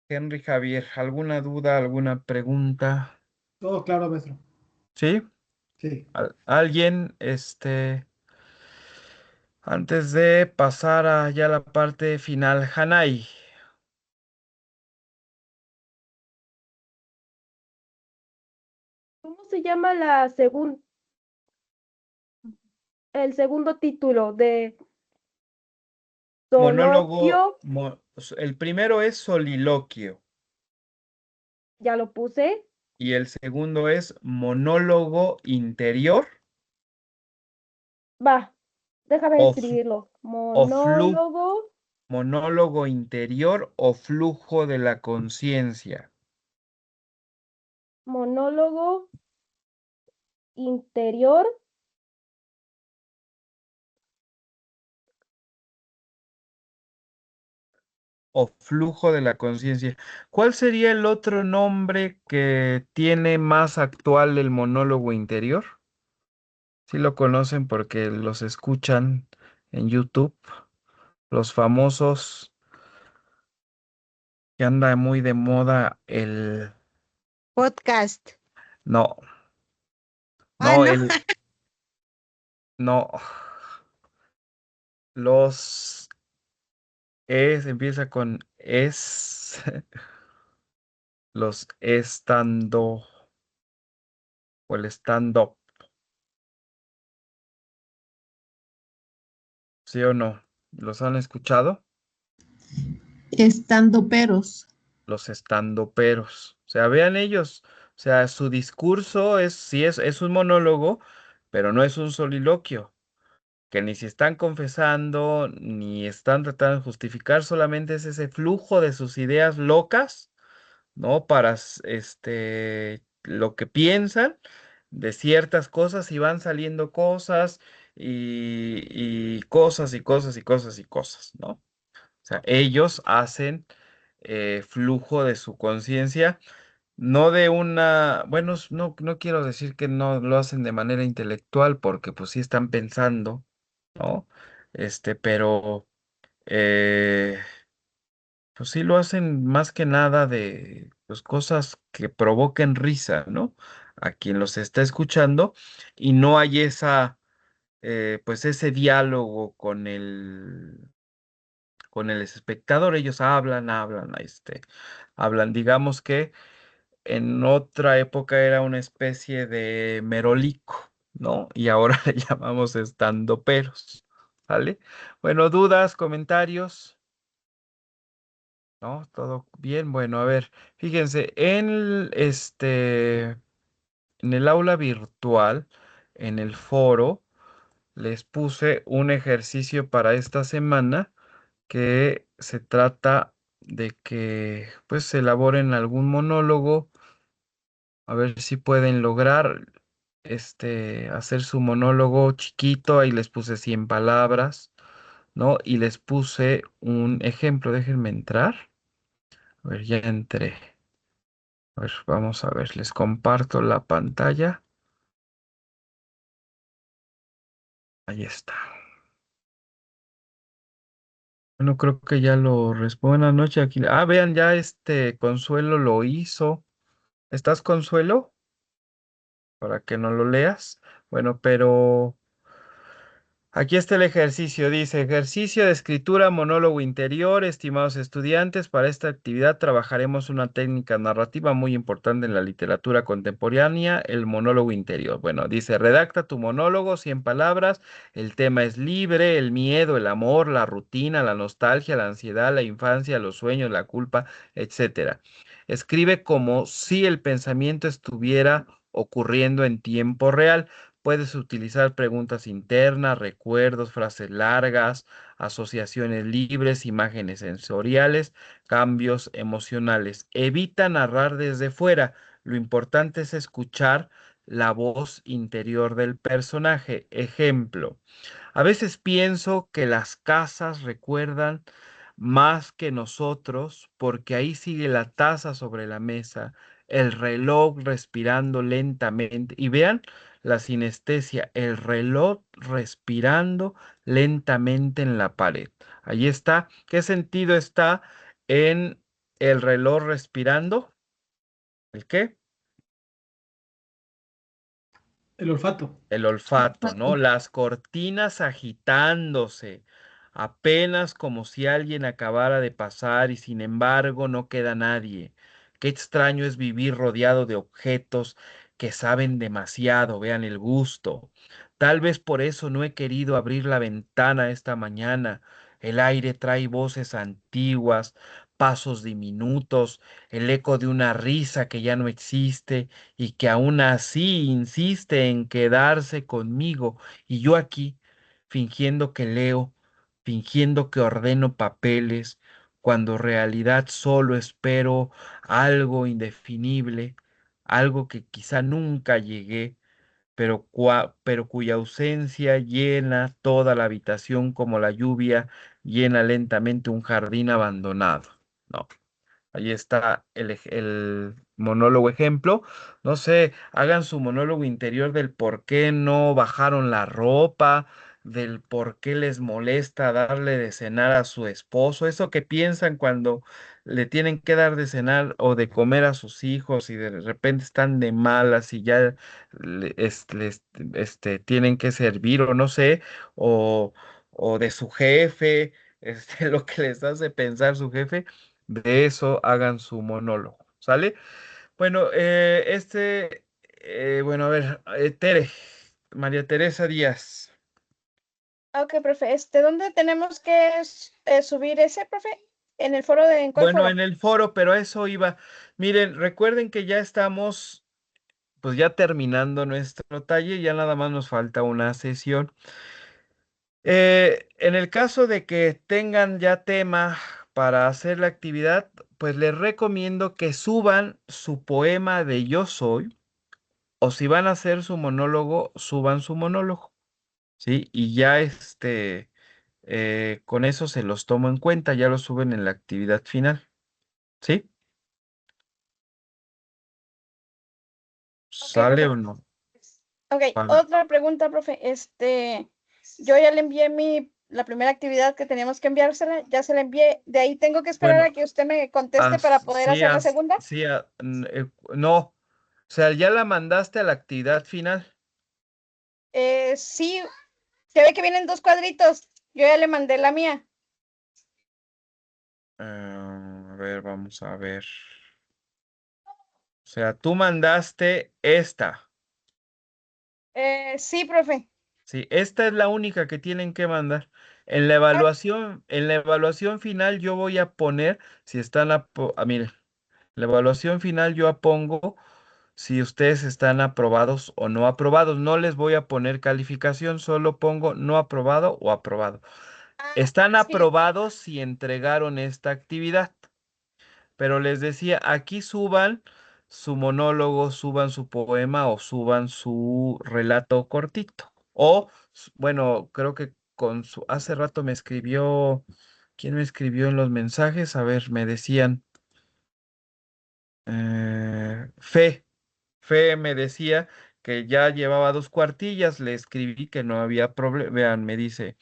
Henry Javier, ¿alguna duda, alguna pregunta? Todo claro, maestro. ¿Sí? Sí. ¿Alguien, antes de pasar a ya la parte final, Hanai? ¿Cómo se llama el segundo título de Monólogo, Soloquio? el primero es soliloquio Ya lo puse. y el segundo es monólogo interior Va, déjame o, escribirlo. o Monólogo, monólogo interior o flujo de la conciencia. monólogo interior. O flujo de la conciencia. ¿Cuál sería el otro nombre que tiene más actual el monólogo interior? Sí lo conocen porque los escuchan en YouTube, los famosos que anda muy de moda Podcast. no, Ah, no, no. no, empieza con los estando o el stand-up, ¿sí o no? ¿Los han escuchado? Estando peros. los estandoperos. O sea, vean ellos, o sea, su discurso sí es un monólogo, pero no es un soliloquio, que ni se están confesando, ni están tratando de justificar, solamente es ese flujo de sus ideas locas, ¿no? Para lo que piensan de ciertas cosas y van saliendo cosas y cosas y cosas y cosas y cosas, ¿no? O sea, ellos hacen flujo de su conciencia, no de bueno, no quiero decir que no lo hacen de manera intelectual, porque pues sí están pensando, ¿no? Pero eh, pues sí lo hacen más que nada de pues, cosas que provoquen risa, ¿no? A quien los está escuchando y no hay pues ese diálogo con el espectador. Ellos hablan, digamos que en otra época era una especie de merolico, ¿no? Y ahora le llamamos estandoperos, ¿vale? Bueno, dudas, comentarios, ¿no? Todo bien. Bueno, a ver, fíjense, en el aula virtual, en el foro, les puse un ejercicio para esta semana que se trata de que pues se elaboren algún monólogo, a ver si pueden lograr hacer su monólogo chiquito. Ahí les puse 100 palabras, ¿no? Y les puse un ejemplo, déjenme entrar. A ver, ya entré. A ver, vamos a ver, les comparto la pantalla. Ahí está. Bueno, creo que ya lo respondo. Buenas noches aquí. Ah, vean, ya Consuelo lo hizo. ¿Estás, Consuelo? Para que no lo leas. Bueno, pero aquí está el ejercicio. Dice, ejercicio de escritura, monólogo interior. Estimados estudiantes, para esta actividad trabajaremos una técnica narrativa muy importante en la literatura contemporánea, el monólogo interior. Bueno, dice, redacta tu monólogo, 100 palabras. El tema es libre, el miedo, el amor, la rutina, la nostalgia, la ansiedad, la infancia, los sueños, la culpa, etcétera. Escribe como si el pensamiento estuviera ocurriendo en tiempo real. Puedes utilizar preguntas internas, recuerdos, frases largas, asociaciones libres, imágenes sensoriales, cambios emocionales. Evita narrar desde fuera. Lo importante es escuchar la voz interior del personaje. Ejemplo. A veces pienso que las casas recuerdan más que nosotros porque ahí sigue la taza sobre la mesa, el reloj respirando lentamente. Y vean la sinestesia, el reloj respirando lentamente en la pared. Ahí está. ¿Qué sentido está en el reloj respirando? ¿El qué? El olfato. El olfato, ¿no? Las cortinas agitándose, apenas como si alguien acabara de pasar y sin embargo no queda nadie. Qué extraño es vivir rodeado de objetos que saben demasiado, vean el gusto. Tal vez por eso no he querido abrir la ventana esta mañana. El aire trae voces antiguas, pasos diminutos, el eco de una risa que ya no existe y que aún así insiste en quedarse conmigo, y yo aquí, fingiendo que leo, fingiendo que ordeno papeles, cuando en realidad solo espero algo indefinible, algo que quizá nunca llegué, pero cuya ausencia llena toda la habitación como la lluvia llena lentamente un jardín abandonado. No. Ahí está el monólogo ejemplo. No sé, hagan su monólogo interior del por qué no bajaron la ropa, del por qué les molesta darle de cenar a su esposo, eso que piensan cuando le tienen que dar de cenar o de comer a sus hijos y de repente están de malas y ya les tienen que servir o no sé, o de su jefe, lo que les hace pensar su jefe. De eso hagan su monólogo, ¿sale? Bueno, bueno, a ver, María Teresa Díaz. Ok, profe. ¿Dónde tenemos que subir ese, profe? En el foro ¿en cuál Bueno, foro? en el foro, pero a eso iba. Miren, recuerden que ya estamos, pues ya terminando nuestro taller, ya nada más nos falta una sesión. En el caso de que tengan ya tema para hacer la actividad, pues les recomiendo que suban su poema de Yo Soy, o si van a hacer su monólogo, suban su monólogo, ¿sí? Y ya con eso se los tomo en cuenta, ya lo suben en la actividad final, ¿sí? Ok, ¿Sale profe. o no? Ok, Vale. otra pregunta, profe. Yo ya le envié la primera actividad que teníamos que enviársela, ya se la envié. De ahí tengo que esperar Bueno, a que usted me conteste para poder hacer la segunda. no, o sea, ya la mandaste a la actividad final. Sí, se ve que vienen 2 cuadritos. Yo ya le mandé la mía. A ver, vamos a ver. O sea, tú mandaste esta. Sí, profe. Sí, esta es la única que tienen que mandar. En la evaluación final yo voy a poner si están miren, en la evaluación final yo pongo si ustedes están aprobados o no aprobados. No les voy a poner calificación, solo pongo no aprobado o aprobado. Están Sí. aprobados si entregaron esta actividad. Pero les decía, aquí suban su monólogo, suban su poema o suban su relato cortito. O, bueno, creo que hace rato me escribió, ¿quién me escribió en los mensajes? A ver, me decían, Fe me decía que ya llevaba 2 cuartillas, le escribí que no había problema. Vean, me dice.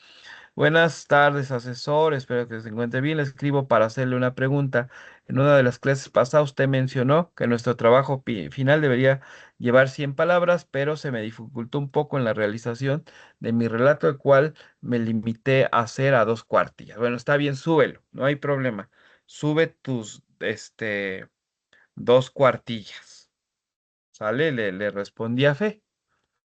Buenas tardes, asesor. Espero que se encuentre bien. Le escribo para hacerle una pregunta. En una de las clases pasadas usted mencionó que nuestro trabajo final debería llevar 100 palabras, pero se me dificultó un poco en la realización de mi relato, el cual me limité a hacer a 2 cuartillas. Bueno, está bien, súbelo, no hay problema. Sube tus, 2 cuartillas. ¿Sale? Le respondí a Fe.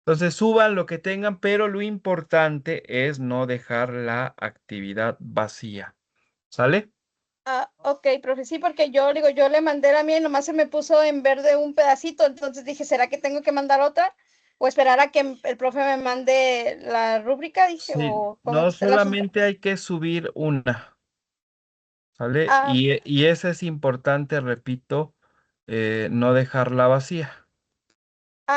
Entonces suban lo que tengan, pero lo importante es no dejar la actividad vacía. ¿Sale? Ok, profe, sí, porque yo le mandé la mía y nomás se me puso en verde un pedacito, entonces dije, ¿será que tengo que mandar otra? O esperar a que el profe me mande la rúbrica, dije, Sí, o cómo no está el asunto. solamente hay que subir una, ¿sale? Ah, Y eso es importante, repito, no dejarla vacía.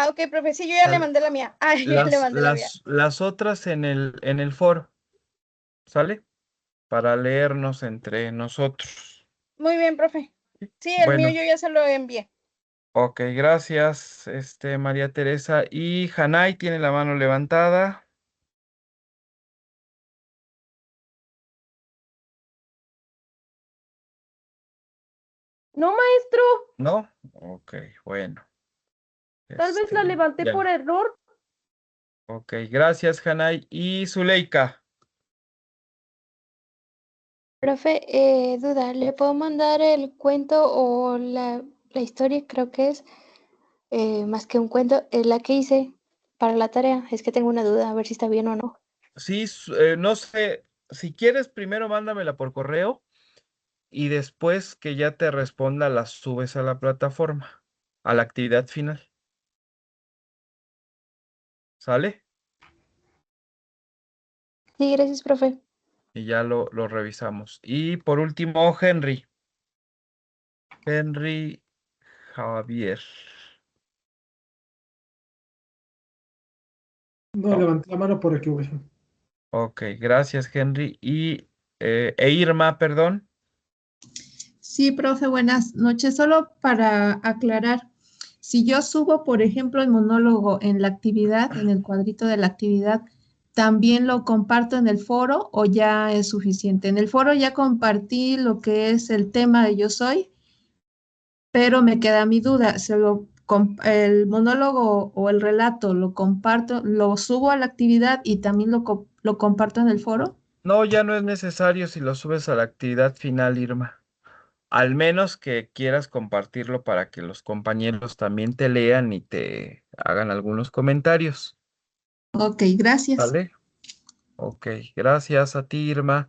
ok, profe, sí, yo ya le ¿Sale? mandé la mía. Ah, yo ya le Las, mandé la mía. las, las otras en el foro, ¿sale? Para leernos entre nosotros. Muy bien, profe. Sí, el mío Bueno, yo ya se lo envié. ok, gracias, María Teresa. Y Hanay tiene la mano levantada. No, maestro, ¿No? Ok, bueno. tal vez la levanté por Ya. error. Ok, gracias, Hanay. Y Zuleika. Profe, duda, ¿le puedo mandar el cuento o la historia? Creo que es más que un cuento, es la que hice para la tarea. Es que tengo una duda, a ver si está bien o no. Sí, no sé, si quieres, primero mándamela por correo y después que ya te responda, la subes a la plataforma, a la actividad final. ¿Sale? Sí, gracias, profe. Y ya lo revisamos. Y por último, Henry. Henry Javier. No, Oh, levanté la mano por equivocación. ok, gracias, Henry. E Irma, perdón. Sí, profe, buenas noches. Solo para aclarar, si yo subo, por ejemplo, el monólogo en la actividad, en el cuadrito de la actividad, ¿también lo comparto en el foro o ya es suficiente? En el foro ya compartí lo que es el tema de Yo Soy, pero me queda mi duda, el monólogo o el relato lo comparto, lo subo a la actividad y también lo comparto en el foro. No, ya no es necesario si lo subes a la actividad final, Irma. Al menos que quieras compartirlo para que los compañeros también te lean y te hagan algunos comentarios. Ok, gracias. ¿Vale? Ok, gracias a ti, Irma.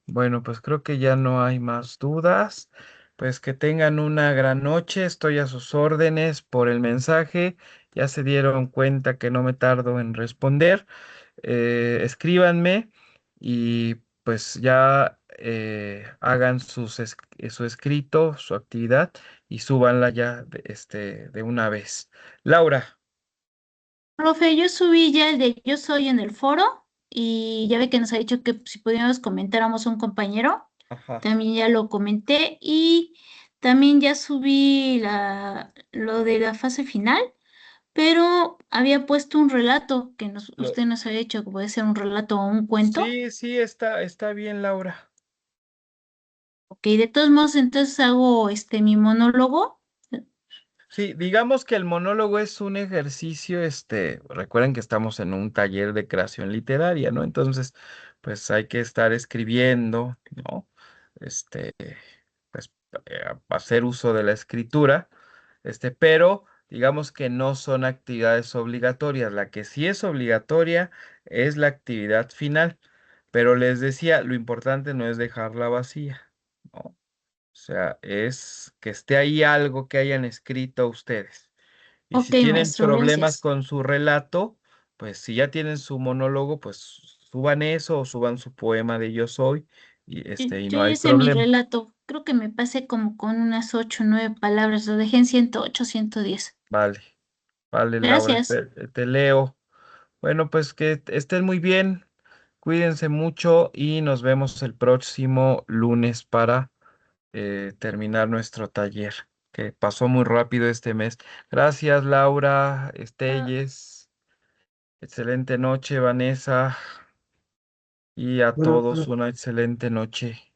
Bueno, pues creo que ya no hay más dudas. Pues que tengan una gran noche. Estoy a sus órdenes por el mensaje. Ya se dieron cuenta que no me tardo en responder. Escríbanme y pues ya hagan su escrito, su actividad y súbanla ya de una vez. Laura. Profe, yo subí ya el de Yo Soy en el foro y ya ve que nos ha dicho que si podíamos comentáramos a un compañero. Ajá. También ya lo comenté y también ya subí lo de la fase final, pero había puesto un relato que Lo- usted nos había dicho que puede ser un relato o un cuento. sí, sí, está bien, Laura. Ok, de todos modos, entonces hago mi monólogo. Sí, digamos que el monólogo es un ejercicio, recuerden que estamos en un taller de creación literaria, ¿no? Entonces, pues hay que estar escribiendo, ¿no? Este, pues hacer uso de la escritura, pero digamos que no son actividades obligatorias. La que sí es obligatoria es la actividad final, pero les decía, lo importante no es dejarla vacía, ¿no? O sea, es que esté ahí algo que hayan escrito ustedes. Y Ok, si tienen maestro, problemas gracias. con su relato, pues si ya tienen su monólogo, pues suban eso o suban su poema de Yo Soy y Yo no ya hay hice mi problema. relato. Creo que me pasé como con unas 8 o 9 palabras. Lo dejé en 108, 110. Vale, vale, Laura, Gracias. te leo. Bueno, pues que estén muy bien, cuídense mucho y nos vemos el próximo lunes para terminar nuestro taller, que pasó muy rápido este mes. Gracias, Laura, Ah, Estelles. Excelente noche, Vanessa, y a Bueno, todos una excelente noche.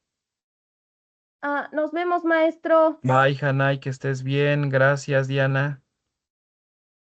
nos vemos, maestro. Bye, Hanai, que estés bien. Gracias, Diana.